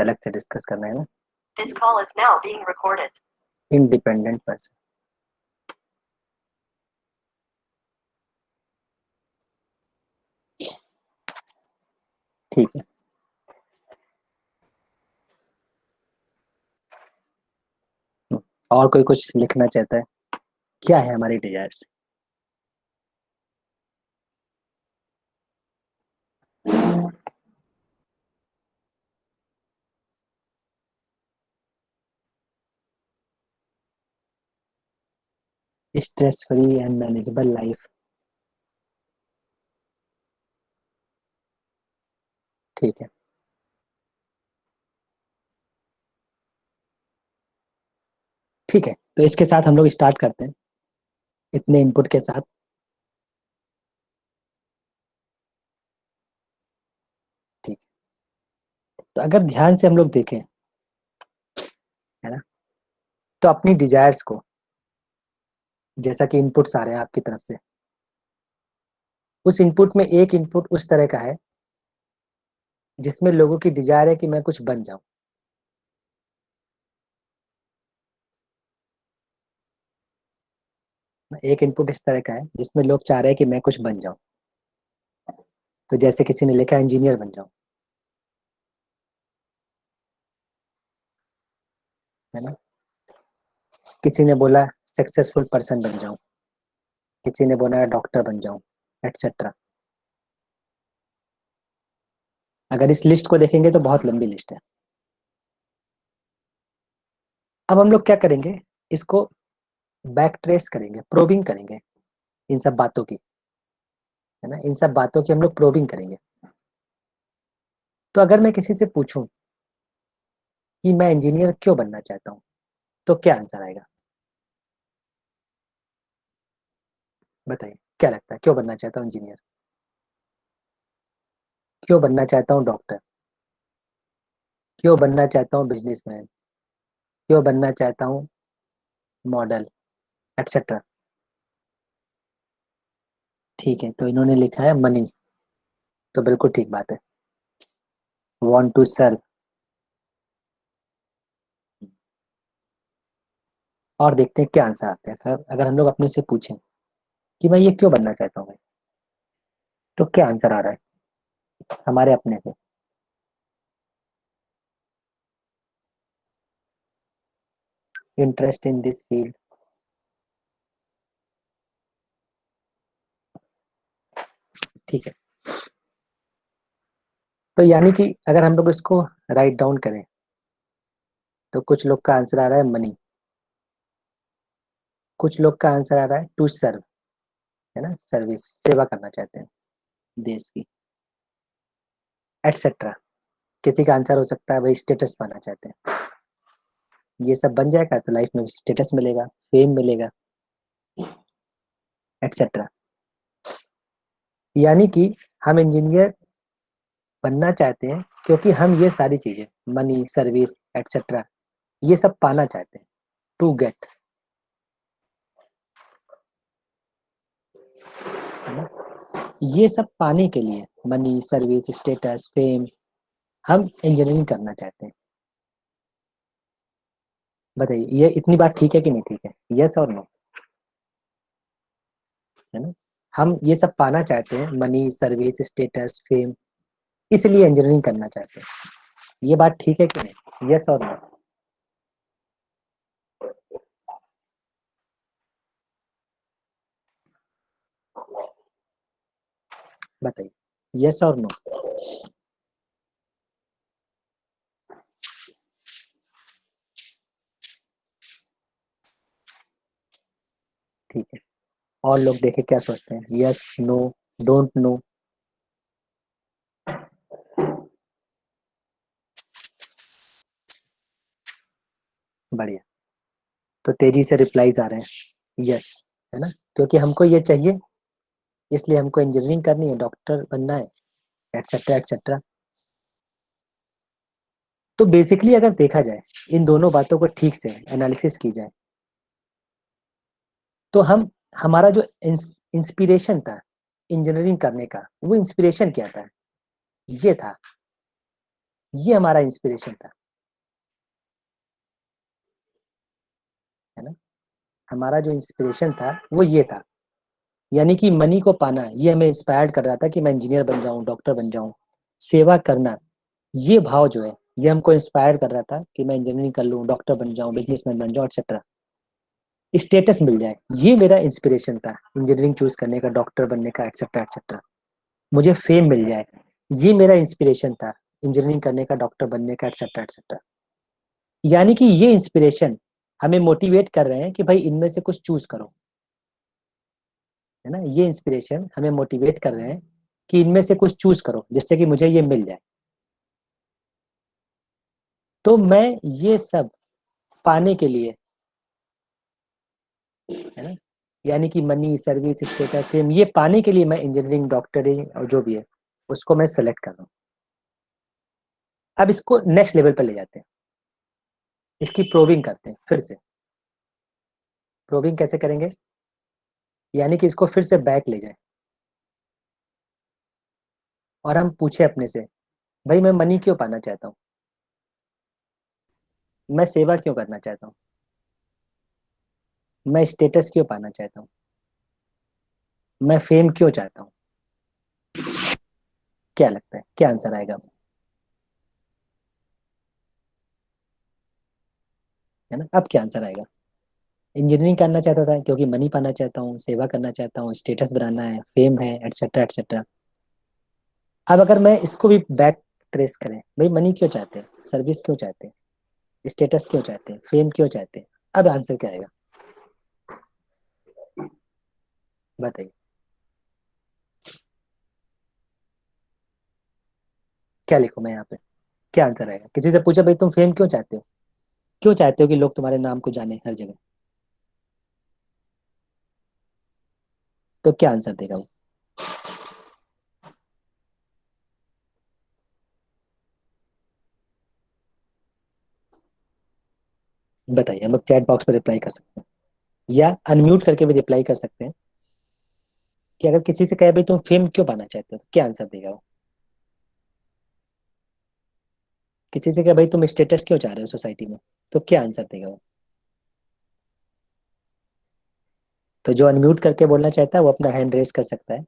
अलग से डिस्कस करना है ना। This call is now being recorded. Independent person. ठीक है, और कोई कुछ लिखना चाहता है? क्या है हमारी desires? Stress free and manageable life. ठीक है, ठीक है, तो इसके साथ हम लोग स्टार्ट करते हैं, इतने इनपुट के साथ। ठीक है, तो अगर ध्यान से हम लोग देखें, है ना, तो अपनी डिजायर्स को, जैसा कि इनपुट्स आ रहे हैं आपकी तरफ से, उस इनपुट में एक इनपुट उस तरह का है जिसमें लोगों की डिजायर है कि मैं कुछ बन जाऊं। एक इनपुट इस तरह का है जिसमें लोग चाह रहे हैं कि मैं कुछ बन जाऊं। तो जैसे किसी ने लिखा इंजीनियर बन जाऊं, है ना, किसी ने बोला सक्सेसफुल पर्सन बन जाऊं, किसी ने बोला डॉक्टर बन जाऊं, एटसेट्रा। अगर इस लिस्ट को देखेंगे तो बहुत लंबी लिस्ट है। अब हम लोग क्या करेंगे, इसको बैक ट्रेस करेंगे, प्रोबिंग करेंगे इन सब बातों की, है ना, इन सब बातों की हम लोग प्रोबिंग करेंगे। तो अगर मैं किसी से पूछूं कि मैं इंजीनियर क्यों बनना चाहता हूं, तो क्या आंसर आएगा? बताइए, क्या लगता है क्यों बनना चाहता हूँ इंजीनियर, क्यों बनना चाहता हूँ डॉक्टर, क्यों बनना चाहता हूँ बिजनेसमैन, क्यों बनना चाहता हूँ मॉडल, एटसेट्रा। ठीक है, तो इन्होंने लिखा है मनी, तो बिल्कुल ठीक बात है, वांट टू सर्व। और देखते हैं क्या आंसर आते हैं। अगर हम लोग अपने से पूछें कि मैं ये क्यों बनना चाहता हूँ, तो क्या आंसर आ रहा है हमारे अपने से? Interest in this field. ठीक है, तो यानी कि अगर हम लोग इसको राइट डाउन करें, तो कुछ लोग का आंसर आ रहा है मनी, कुछ लोग का आंसर आ रहा है टू सर्व, है ना, सर्विस, सेवा करना चाहते हैं देश की, एटसेट्रा। किसी का आंसर हो सकता है भाई स्टेटस पाना चाहते हैं। ये सब बन जाएगा तो लाइफ में स्टेटस मिलेगा, फेम मिलेगा, एटसेट्रा। यानी कि हम इंजीनियर बनना चाहते हैं क्योंकि हम ये सारी चीजें, मनी, सर्विस, एटसेट्रा, ये सब पाना चाहते हैं, टू गेट, है ना। ये सब पाने के लिए, मनी, सर्विस, स्टेटस, फेम, हम इंजीनियरिंग करना चाहते हैं। बताइए, ये इतनी बात ठीक है कि नहीं ठीक है? यस और नो, है ना। हम ये सब पाना चाहते हैं, मनी, सर्विस, स्टेटस, फेम, इसलिए इंजीनियरिंग करना चाहते हैं। ये बात ठीक है कि नहीं? यस और नो, बताइए, यस और नो। ठीक है, और लोग देखे क्या सोचते हैं, यस, नो, डोंट नो। बढ़िया, तो तेजी से रिप्लाईज आ रहे हैं यस, है ना, क्योंकि हमको ये चाहिए, इसलिए हमको इंजीनियरिंग करनी है, डॉक्टर बनना है, एटसेट्रा एटसेट्रा। तो बेसिकली अगर देखा जाए, इन दोनों बातों को ठीक से एनालिसिस की जाए, तो हम, हमारा जो इंस्पिरेशन था इंजीनियरिंग करने का, वो इंस्पिरेशन क्या था? ये था ये हमारा इंस्पिरेशन था, है ना। हमारा जो इंस्पिरेशन था वो ये था, यानी कि मनी को पाना ये हमें इंस्पायर्ड कर रहा था कि मैं इंजीनियर बन जाऊं, डॉक्टर बन जाऊं। सेवा करना, ये भाव जो है ये हमको इंस्पायर कर रहा था कि मैं इंजीनियरिंग कर लूं, डॉक्टर बन जाऊं, बिजनेसमैन बन जाऊं, एक्सेट्रा। स्टेटस मिल जाए, ये मेरा इंस्पिरेशन था इंजीनियरिंग चूज करने का, डॉक्टर बनने का, एक्सेट्रा एक्सेट्रा। मुझे फेम मिल जाए, ये मेरा इंस्पिरेशन था इंजीनियरिंग करने का, डॉक्टर बनने का, एक्सेट्रा एक्सेट्रा। यानी कि ये इंस्पिरेशन हमें मोटिवेट कर रहे हैं कि भाई इनमें से कुछ चूज करो, है ना। ये इंस्पिरेशन हमें मोटिवेट कर रहे हैं कि इनमें से कुछ चूज करो जिससे कि मुझे ये मिल जाए। तो मैं ये सब पाने के लिए, है ना, यानी कि मनी, सर्विस, स्टेटस, फेम, ये पाने के लिए मैं इंजीनियरिंग, डॉक्टरी और जो भी है उसको मैं सेलेक्ट कर रहा हूँ। अब इसको नेक्स्ट लेवल पर ले जाते हैं, इसकी प्रोविंग करते हैं फिर से। प्रोविंग कैसे करेंगे, यानी कि इसको फिर से बैक ले जाए और हम पूछे अपने से, भाई मैं मनी क्यों पाना चाहता हूँ, मैं सेवा क्यों करना चाहता हूँ, मैं स्टेटस क्यों पाना चाहता हूँ, मैं फेम क्यों चाहता हूँ। क्या लगता है क्या आंसर आएगा, है ना। अब क्या आंसर आएगा, इंजीनियरिंग करना चाहता था क्योंकि मनी पाना चाहता हूँ, सेवा करना चाहता हूँ, स्टेटस बनाना है, फेम है, एटसेट्रा एटसेट्रा। अब अगर मैं इसको भी बैक ट्रेस करें, भाई मनी क्यों चाहते हैं, सर्विस क्यों चाहते हैं, स्टेटस क्यों चाहते हैं, फेम क्यों चाहते हैं, अब आंसर क्या आएगा बताइए। क्या लिखूं मैं यहाँ पे, क्या आंसर आएगा, किसी से पूछा भाई तुम फेम क्यों चाहते हो कि लोग तुम्हारे नाम को जाने हर जगह, तो क्या आंसर देगा वो। बताइए, हम लोग चैट बॉक्स में रिप्लाई कर सकते हैं या अनम्यूट करके भी रिप्लाई कर सकते हैं कि अगर किसी से कहे भाई तुम फेम क्यों पाना चाहते हो तो क्या आंसर देगा वो। किसी से कहे भाई तुम स्टेटस क्यों चाह रहे हो सोसाइटी में, तो क्या आंसर देगा वो। तो जो अनम्यूट करके बोलना चाहता है वो अपना हैंड रेस कर सकता है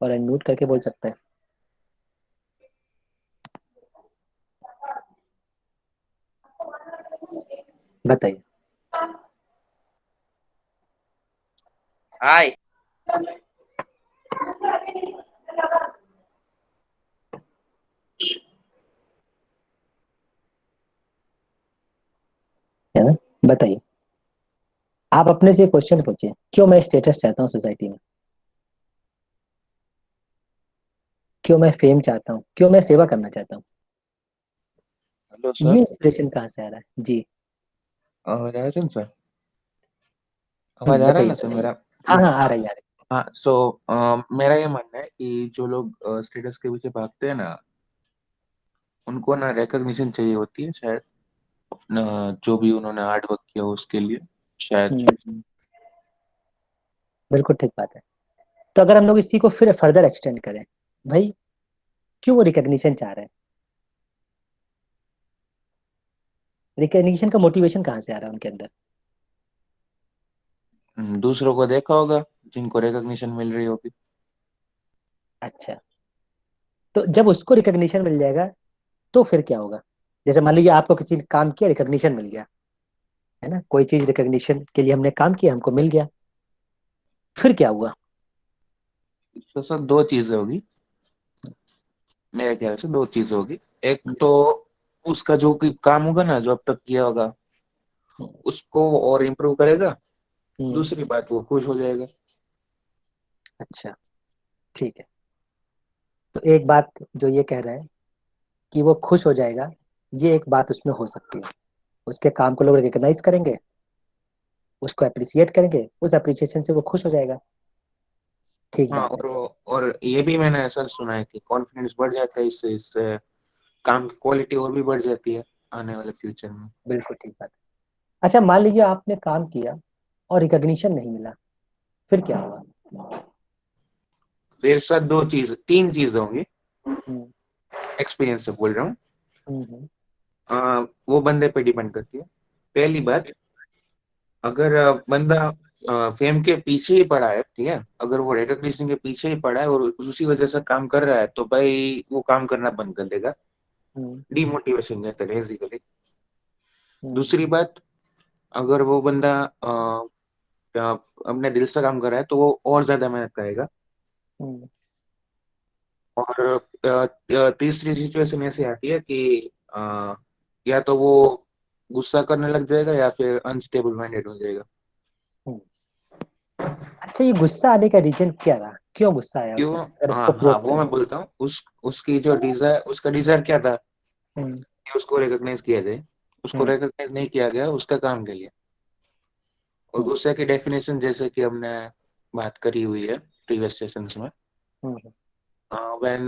और अनम्यूट करके बोल सकता है। बताइए। हाय। है ना, बताइए। आप अपने से क्वेश्चन पूछिए, क्यों मैं स्टेटस चाहता हूँ सोसाइटी में, क्यों मैं फेम चाहता हूँ, क्यों मैं सेवा करना चाहता हूँ। हेलो ये सर। इंस्पिरेशन कहाँ से आ रहा है जी। आवाज आ रही है सर? आवाज आ रहा है बताइए ना सर बताइए। मेरा? हाँ हाँ, आ रही आ रही। हाँ, मेरा ये मानना है कि जो लोग स्टेटस के पीछे भागते हैं ना, उनको ना रिकग्निशन चाहिए होती है शायद, अपना जो भी उन्होंने हार्ड वर्क किया हो उसके लिए शायद। बिल्कुल ठीक बात है। तो अगर हम लोग इसी को फिर फर्दर एक्सटेंड करें, भाई क्यों वो रिकग्निशन चाह रहे हैं, रिकग्निशन का मोटिवेशन कहाँ से आ रहा है उनके अंदर। दूसरों को देखा होगा जिनको रिकग्निशन मिल रही होगी। अच्छा, तो जब उसको रिकग्निशन मिल जाएगा तो फिर क्या होगा। जैसे मान लीजिए आपको किसी ने काम किया, रिकग्निशन मिल गया, है ना, कोई चीज रिकग्निशन के लिए हमने काम किया, हमको मिल गया, फिर क्या हुआ। तो सर दो चीजें होगी, मेरे ख्याल से दो चीजें होगी। एक हम्म, तो उसका जो भी काम होगा ना, जो अब तक किया होगा, उसको और इम्प्रूव करेगा। हम्म, दूसरी बात, वो खुश हो जाएगा। अच्छा, ठीक है। तो एक बात जो ये कह रहा है कि वो खुश हो जाएगा, ये एक बात उसमें हो सकती है। उसके काम को लोग रिकग्नाइज करेंगे, उसको अप्रिसिएट करेंगे, उस अप्रिसिएशन से वो खुश हो जाएगा। ठीक हाँ, बात है। और ये भी मैंने ऐसा सुना है कि कॉन्फिडेंस बढ़ जाता है इससे इससे काम की क्वालिटी और भी बढ़ जाती है आने वाले फ्यूचर में। बिल्कुल ठीक बात है। अच्छा, मान लीजिए आपने काम किया और रिकग्निशन नहीं मिला, फिर क्या हुआ। फिर सर दो चीज तीन चीज होंगी, हम्म, एक्सपीरियंस से बोल रहा हूँ। हम्म, वो बंदे पे डिपेंड करती है। पहली बात, अगर बंदा फेम के पीछे ही पड़ा है, ठीक है, अगर वो रिकग्निशन के पीछे ही पड़ा है और उसी वजह से काम कर रहा है, तो भाई वो काम करना बंद कर देगा। हम्म, डिमोटिवेशन देता है बेसिकली। हम्म, दूसरी बात, अगर वो बंदा अपने दिल से काम कर रहा है तो वो और ज्यादा मेहनत करेगा। हम्म, और तीसरी सिचुएशन ऐसी आती है कि या तो वो गुस्सा करने लग जाएगा या फिर अनस्टेबल माइंडेड हो जाएगा। हम्म। अच्छा, ये गुस्सा आने का रीजन क्या रहा? क्यों गुस्सा आया क्यों? उसे, अगर हाँ इसको हाँ, प्रूव वो करें? मैं बोलता हूँ। उसकी जो डिजायर, उसका डिजायर क्या था हम्म, कि उसको रिकॉग्नाइज किया जाए। उसको हम्म, रिकॉग्नाइज नहीं किया गया उसका काम के लिए। और हम्म, गुस्से की डेफिनेशन जैसे कि हमने बात करी हुई है प्रीवियस सेशंस में, हम्म, when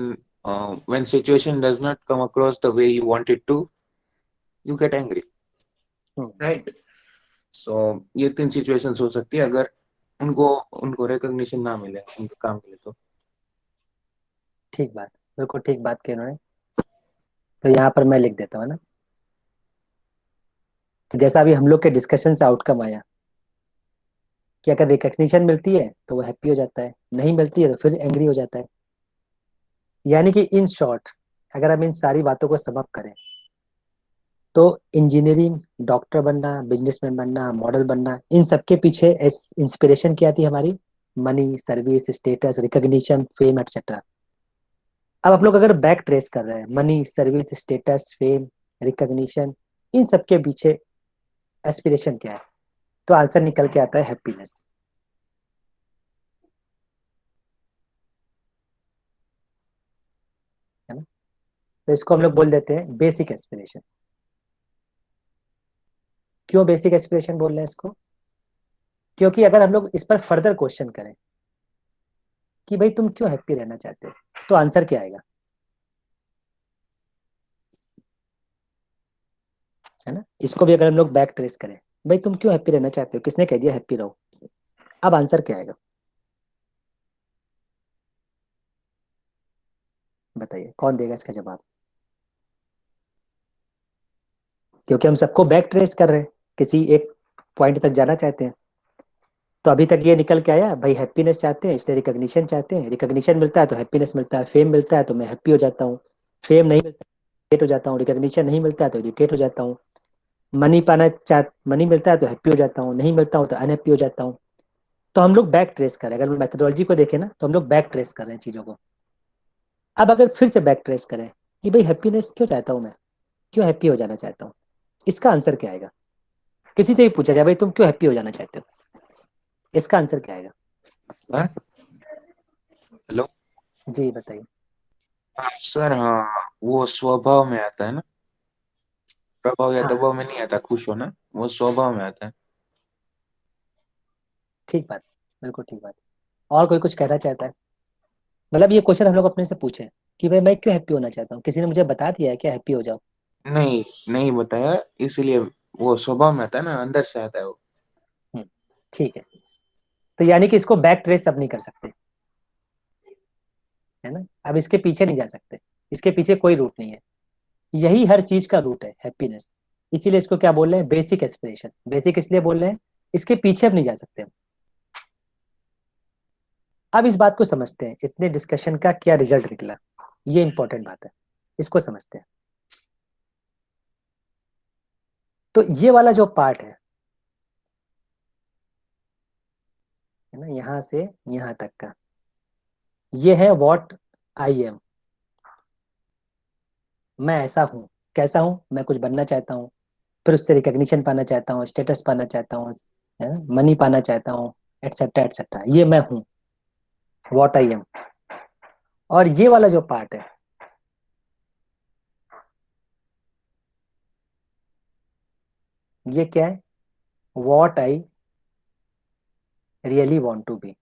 when situation does not come across the way you want it to, you get angry, hmm. right? So ये तीन सिचुएशंस हो सकती है अगर उनको उनको रिकॉग्निशन ना मिले उनके काम के लिए तो। ठीक बात, बिल्कुल ठीक बात कही उन्होंने। तो यहाँ पर मैं लिख देता हूँ, है ना, कि जैसा अभी हम लोग के डिस्कशन से आउटकम आया कि अगर रिकग्निशन मिलती है तो वो हैप्पी हो जाता है, नहीं मिलती है तो फिर एंग्री हो जाता है। यानी कि इन शॉर्ट, अगर हम इन सारी बातों को सम अप करें, तो इंजीनियरिंग, डॉक्टर बनना, बिजनेसमैन बनना, मॉडल बनना, इन सबके पीछे इंस्पिरेशन क्या थी हमारी? Money, service, status, recognition, fame, etcetera. अब आप लोग अगर बैक ट्रेस कर रहे हैं, money, service, status, fame, recognition, इन सबके पीछे एस्पिरेशन क्या है, तो आंसर निकल के आता है हैप्पीनेस, है ना। तो इसको हम लोग बोल देते हैं बेसिक एस्पिरेशन। क्यों बेसिक एस्पिरेशन बोल रहे हैं इसको? क्योंकि अगर हम लोग इस पर फर्दर क्वेश्चन करें कि भाई तुम क्यों हैप्पी रहना चाहते हो, तो आंसर क्या आएगा, है ना। इसको भी अगर हम लोग बैक ट्रेस करें, भाई तुम क्यों हैप्पी रहना चाहते हो, किसने कह दिया हैप्पी रहो, अब आंसर क्या आएगा, बताइए कौन देगा इसका जवाब? क्योंकि हम सबको बैक ट्रेस कर रहे हैं, किसी एक पॉइंट तक जाना चाहते हैं। तो अभी तक ये निकल के आया भाई हैप्पीनेस चाहते हैं, इसलिए रिकग्निशन चाहते हैं, रिकग्निशन मिलता है तो हैप्पीनेस मिलता है, फेम मिलता है तो मैं हैप्पी हो जाता हूँ, फेम नहीं मिलता है हो जाता हूँ, रिकग्निशन नहीं मिलता है तो इरिटेट हो जाता हूँ, मनी मिलता है तो हैप्पी हो जाता हूँ, नहीं मिलता हूँ तो अनहैप्पी हो जाता हूँ। तो हम लोग बैक ट्रेस करें, अगर मेथोडोलॉजी को देखें ना, तो हम लोग बैक ट्रेस कर रहे हैं चीजों को। अब अगर फिर से बैक ट्रेस करें कि भाई हैप्पीनेस क्यों चाहता हूँ मैं, क्यों हैप्पी हो जाना चाहता हूँ, इसका आंसर क्या आएगा? किसी से भी पूछा जाए भाई तुम क्यों हैप्पी हो जाना चाहते हो, इसका आंसर क्या आएगा? हाँ, हेलो। जी बताइए। हाँ सर, हाँ वो स्वभाव में आता है ना, प्रभाव या हाँ, दबाव में नहीं आता खुश होना, वो स्वभाव में आता है। ठीक बात, बिल्कुल ठीक बात। और कोई कुछ कहना चाहता है? मतलब ये क्वेश्चन हम लोग अपने से पूछे कि भाई मैं क्यों हैप्पी होना चाहता हूँ, किसी ने मुझे बता दिया है क्या हैप्पी हो जाओ? नहीं, नहीं बताया, इसीलिए वो स्वभाव में आता है ना, अंदर से आता है वो। हम्म, ठीक है। तो यानी कि इसको बैक ट्रेस अब नहीं कर सकते, है ना। अब इसके पीछे नहीं जा सकते, इसके पीछे कोई रूट नहीं है, यही हर चीज का रूट है, हैप्पीनेस। इसीलिए इसको क्या बोल रहे हैं, बेसिक एस्पिरेशन। बेसिक इसलिए बोल रहे हैं, इसके पीछे अब नहीं जा सकते हम। अब इस बात को समझते हैं, इतने डिस्कशन का क्या रिजल्ट निकला, ये इंपॉर्टेंट बात है, इसको समझते हैं। तो ये वाला जो पार्ट है ना, यहां से यहां तक का, ये है व्हाट आई एम। मैं ऐसा हूँ, कैसा हूँ, मैं कुछ बनना चाहता हूँ, फिर उससे रिकग्निशन पाना चाहता हूँ, स्टेटस पाना चाहता हूँ, मनी पाना चाहता हूँ, एटसेट्रा एटसेट्रा, ये मैं हूँ, व्हाट आई एम। और ये वाला जो पार्ट है, ये क्या है, what I really want to be,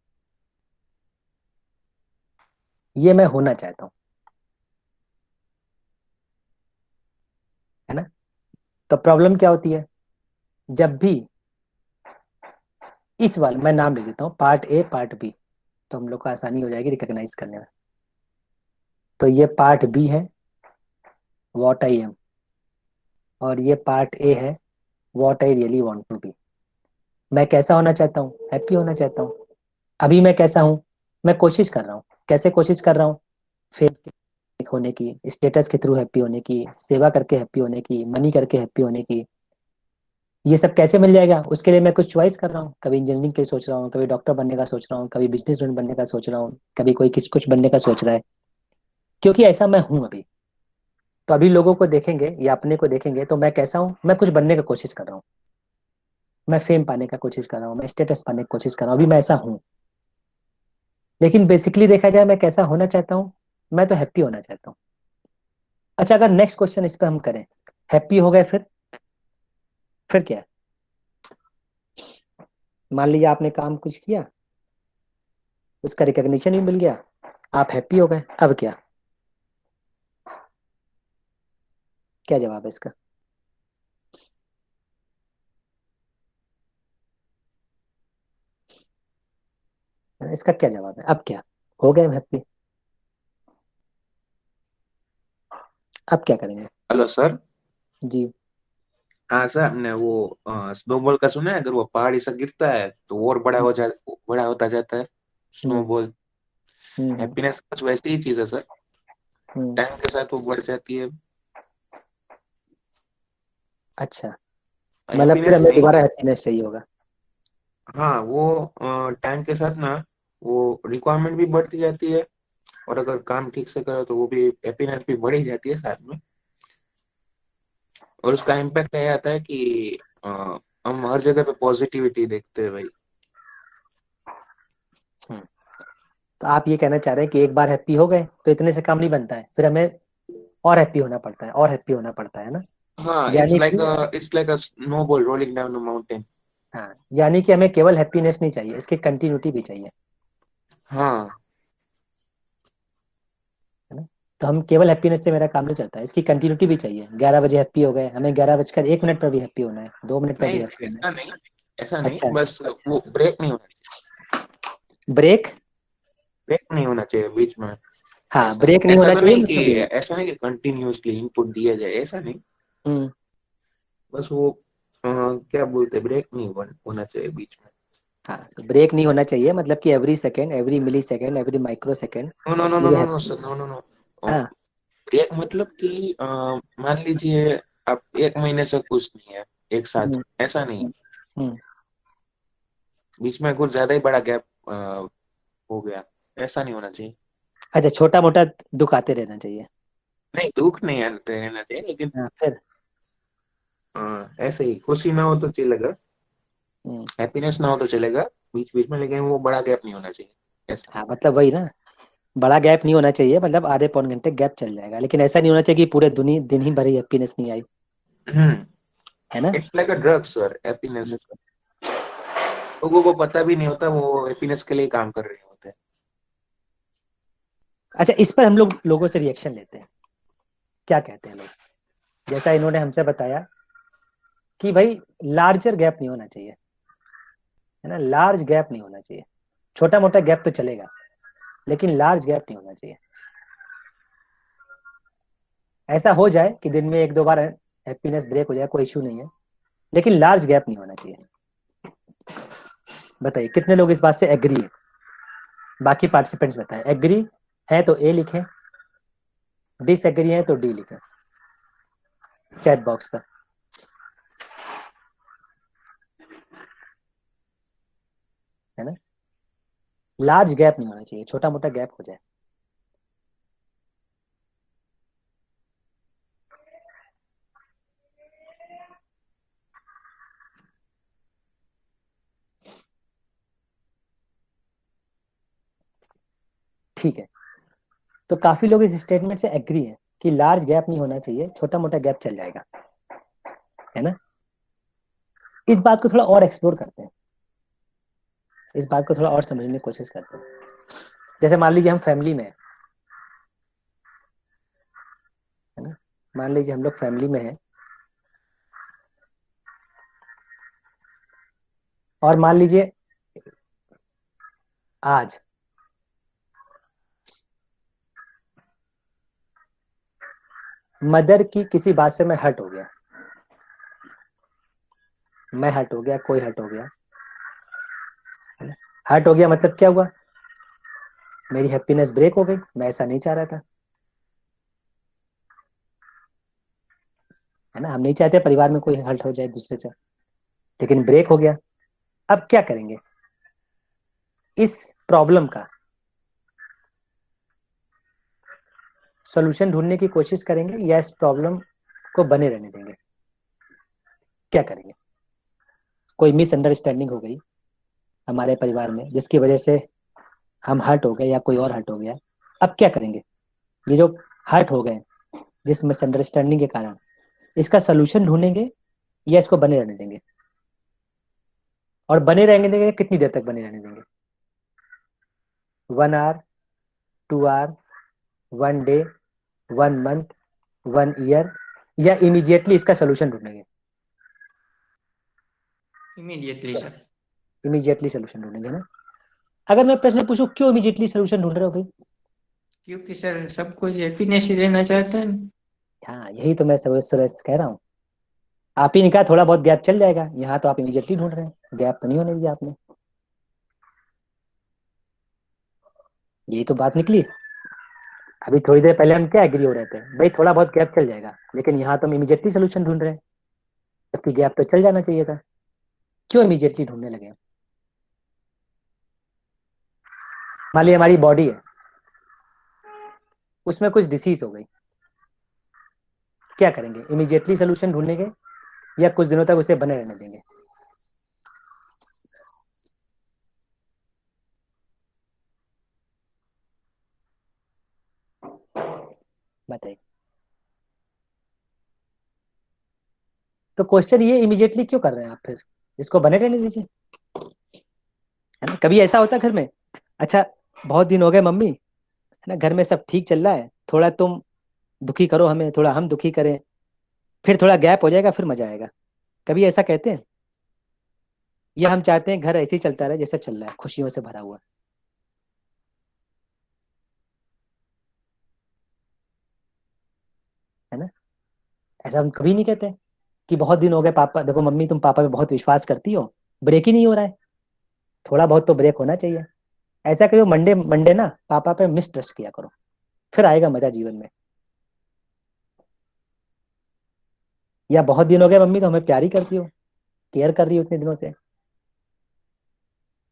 ये मैं होना चाहता हूँ, है ना। तो प्रॉब्लम क्या होती है, जब भी इस वाले, मैं नाम लिख देता हूँ पार्ट ए पार्ट बी, तो हम लोग को आसानी हो जाएगी रिकॉग्नाइज करने में। तो ये पार्ट बी है, व्हाट आई एम, और ये पार्ट ए है, what I really want to be. मैं कैसा होना चाहता हूँ? हैप्पी होना चाहता हूँ। अभी मैं कैसा हूँ? मैं कोशिश कर रहा हूँ। कैसे कोशिश कर रहा हूँ? फेम होने की, स्टेटस के थ्रू हैप्पी होने की, सेवा करके हैप्पी होने की, मनी करके हैप्पी होने की। ये सब कैसे मिल जाएगा? उसके लिए मैं कुछ चॉइस कर रहा हूँ। कभी इंजीनियरिंग के सोच रहा हूँ, कभी डॉक्टर बनने का सोच रहा हूँ, कभी बिजनेसमैन बनने का सोच रहा हूँ, कभी कोई किस कुछ बनने का सोच रहा है, क्योंकि ऐसा मैं हूँ अभी। तो अभी लोगों को देखेंगे या अपने को देखेंगे तो मैं कैसा हूँ? मैं कुछ बनने का कोशिश कर रहा हूँ। मैं फेम पाने का कोशिश कर रहा हूँ, मैं स्टेटस पाने की कोशिश कर रहा हूँ, अभी मैं ऐसा हूँ। लेकिन बेसिकली देखा जाए मैं कैसा होना चाहता हूँ? मैं तो हैप्पी होना चाहता हूँ। अच्छा, अगर नेक्स्ट क्वेश्चन इस पर हम करें, हैप्पी हो गए फिर क्या है? मान लीजिए आपने काम कुछ किया, उसका रिकग्निशन भी मिल गया, आप हैप्पी हो गए, अब क्या? क्या जवाब है इसका? इसका क्या जवाब है? अब क्या? हो गए हैप्पी, अब क्या करेंगे? Hello sir. जी। हाँ सर, हमने वो स्नोबॉल का सुना है। अगर वो पहाड़ी से गिरता है तो और बड़ा होता जाता है हम्म स्नोबॉल। हम्म हैप्पीनेस कुछ वैसी ही चीज है सर। हम्म। टाइम के साथ वो बढ़ जाती है। अच्छा, मतलब फिर हैप्पीनेस हमें नहीं। दोबारा हैप्पीनेस चाहिए होगा। हाँ, वो टाइम के साथ ना वो रिक्वायरमेंट भी बढ़ती जाती है। और अगर काम ठीक से करो तो वो भी हैप्पीनेस भी बढ़ ही जाती है साथ में। और उसका इम्पैक्ट ये आता है कि हम हर जगह पे पॉजिटिविटी देखते हैं भाई। हम्म। तो आप ये कहना चाह रहे हैं कि एक बार हैप्पी हो गए तो इतने से काम नहीं बनता है, फिर हमें और हैप्पी होना पड़ता है, और हैप्पी होना पड़ता है ना? हाँ, यानी कि it's like a snowball rolling down a mountain. हाँ, यानी कि हमें केवल हैप्पीनेस नहीं चाहिए, इसकी कंटिन्यूटी भी चाहिए, हाँ। है ना? तो हम केवल हैप्पीनेस से मेरा काम नहीं चलता है, इसकी कंटिन्यूटी भी चाहिए। 11 बजे हैप्पी हो गए, हमें 11 बजकर 1 मिनट पर भी हैप्पी होना है, 2 मिनट पर भी नहीं, हैप्पी होना है। ऐसा नहीं। ऐसा नहीं, अच्छा, बस वो ब्रेक नहीं होना चाहिए। ब्रेक। ब्रेक नहीं होना चाहिए बीच में। हाँ, ऐसा ब्रेक नहीं ऐसा होना तो चाहिए नहीं मतलब कि ये। ऐसा नहीं कि कंटिन्यूअसली इनपुट दिया जाए, ऐसा नहीं। हम्म। बस वो क्या बोलते हैं, ब्रेक नहीं होना चाहिए बीच में। हाँ, तो ब्रेक नहीं होना चाहिए मतलब कि every second, every millisecond, every microsecond no no no no मुझे no no happy. Sir, no no no. हाँ। ब्रेक मतलब कि मान लीजिए आप एक महीने से खुश नहीं है, एक साथ, हम्म ऐसा नहीं। हम्म। बीच में कुछ ज्यादा ही बड़ा गैप हो गया, ऐसा नहीं होना चाहिए। अच्छा, छोटा मोटा दुख आते रहना चाहिए। नहीं, दुख नहीं आते रहना चाहिए, लेकिन हाँ, फिर। ऐसे ही खुशी ना हो तो चलेगा, हम्म। हैप्पीनेस ना हो तो चलेगा बीच बीच में, लेकिन वो बड़ा गैप नहीं होना चाहिए ऐसा। हाँ, मतलब वही ना, बड़ा गैप नहीं होना चाहिए, मतलब आधे पौन घंटे गैप चल जाएगा, लेकिन ऐसा नहीं होना चाहिए कि पूरे दिन ही भरी हैप्पीनेस नहीं आई, हम्म। है ना? It's like a drug sir, happiness. लोगों को पता भी नहीं होता वो हैप्पीनेस के लिए काम कर रहे होते हैं। अच्छा, इस पर हम लोग लोगों से रिएक्शन लेते हैं, क्या कहते हैं लोग? जैसा इन्होंने हमसे बताया कि भाई लार्जर गैप नहीं होना चाहिए, है ना, लार्ज गैप नहीं होना चाहिए। छोटा मोटा गैप तो चलेगा, लेकिन लार्ज गैप नहीं होना चाहिए। ऐसा हो जाए कि दिन में 1-2 बार हैप्पीनेस ब्रेक हो जाए, कोई इशू नहीं है, लेकिन लार्ज गैप नहीं होना चाहिए। बताइए कितने लोग इस बात से एग्री है? बाकी पार्टिसिपेंट्स बताएं, एग्री है तो ए लिखें, डिसएग्री है तो डी लिखें चैट बॉक्स पर, है ना? लार्ज गैप नहीं होना चाहिए, छोटा मोटा गैप हो जाए। ठीक है, तो काफी लोग इस स्टेटमेंट से एग्री हैं कि लार्ज गैप नहीं होना चाहिए, छोटा मोटा गैप चल जाएगा, है ना? इस बात को थोड़ा और एक्सप्लोर करते हैं, इस बात को थोड़ा और समझने की कोशिश करते हैं। जैसे मान लीजिए हम फैमिली में हैं, है ना? मान लीजिए हम लोग फैमिली में हैं, और मान लीजिए आज मदर की किसी बात से मैं हर्ट हो गया, मैं हर्ट हो गया, कोई हर्ट हो गया, है ना। हर्ट हो गया मतलब क्या हुआ, मेरी हैप्पीनेस ब्रेक हो गई, मैं ऐसा नहीं चाह रहा था, है ना। हम नहीं चाहते परिवार में कोई हर्ट हो जाए एक दूसरे से, लेकिन ब्रेक हो गया। अब क्या करेंगे, इस प्रॉब्लम का सॉल्यूशन ढूंढने की कोशिश करेंगे या इस प्रॉब्लम को बने रहने देंगे, क्या करेंगे। कोई मिसअंडरस्टैंडिंग हो गई हमारे परिवार में जिसकी वजह से हम हर्ट हो गए या कोई और हर्ट हो गया, अब क्या करेंगे। ये जो हर्ट हो गए जिस मिसअंडरस्टैंडिंग के कारण, इसका सोल्यूशन ढूंढेंगे या इसको बने रहने देंगे। और बने रहने देंगे कितनी देर तक बने रहने देंगे, 1 hour, 2 hour, 1 day, 1 month, 1 year, या इमीडिएटली इसका सोल्यूशन ढूंढेंगे। Immediately sir. इमीडिएटली सोल्यूशन ढूंढेंगे ना। अगर मैं प्रश्न पूछूं क्यों इमीडिएटली सोल्यूशन ढूंढ रहे हो भाई, क्योंकि सर सब कोई हैप्पीनेस ही रहना चाहता है ना। हाँ यही तो मैं सुरेश कह रहा हूँ। आप ही ने कहा थोड़ा बहुत गैप चल जाएगा, यहाँ तो आप इमीडिएटली ढूंढ रहे हैं, गैप तो नहीं होने दिया आपने, यही तो बात निकली। अभी थोड़ी देर पहले हम क्या एग्री हो रहे थे, भाई थोड़ा बहुत गैप चल जाएगा, लेकिन यहाँ तो हम इमीडिएटली सोल्यूशन ढूंढ रहे हैं, जबकि गैप तो चल जाना चाहिए था। क्यों इमीडिएटली ढूंढने लगे। मान ली हमारी बॉडी है, उसमें कुछ डिसीज हो गई, क्या करेंगे, इमीडिएटली सोल्यूशन ढूंढेंगे या कुछ दिनों तक उसे बने रहने देंगे। बताइए। तो क्वेश्चन ये, इमीडिएटली क्यों कर रहे हैं आप, फिर इसको बने रहने दीजिए, है ना। कभी ऐसा होता है घर में, अच्छा बहुत दिन हो गए मम्मी, है ना, घर में सब ठीक चल रहा है, थोड़ा तुम दुखी करो हमें, थोड़ा हम दुखी करें, फिर थोड़ा गैप हो जाएगा फिर मजा आएगा। कभी ऐसा कहते हैं, या हम चाहते हैं घर ऐसे ही चलता रहे जैसा चल रहा है, खुशियों से भरा हुआ, है ना। ऐसा हम कभी नहीं कहते कि बहुत दिन हो गए पापा, देखो मम्मी तुम पापा पे बहुत विश्वास करती हो, ब्रेक ही नहीं हो रहा है, थोड़ा बहुत तो ब्रेक होना चाहिए। ऐसा करो मंडे मंडे ना पापा पे मिस ट्रस्ट किया करो, फिर आएगा मजा जीवन में। या बहुत दिन हो गए मम्मी तो हमें प्यार ही करती हो, केयर कर रही हो इतने दिनों से, है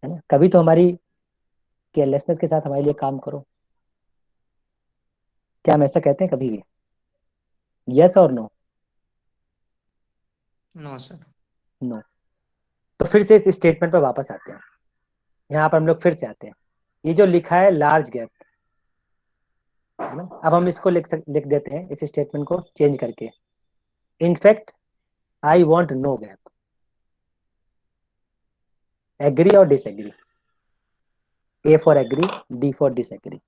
ना। कभी तो हमारी केयरलेसनेस के साथ हमारे लिए काम करो। क्या हम ऐसा कहते हैं कभी भी, यस और नो। No sir. नो। तो फिर से इस स्टेटमेंट पर वापस आते हैं, यहाँ पर हम लोग फिर से आते हैं। ये जो लिखा है लार्ज गैप, है ना, अब हम इसको लिख देते हैं इस स्टेटमेंट को चेंज करके, in fact I want no gap. Agree और disagree, A for agree, D for disagree.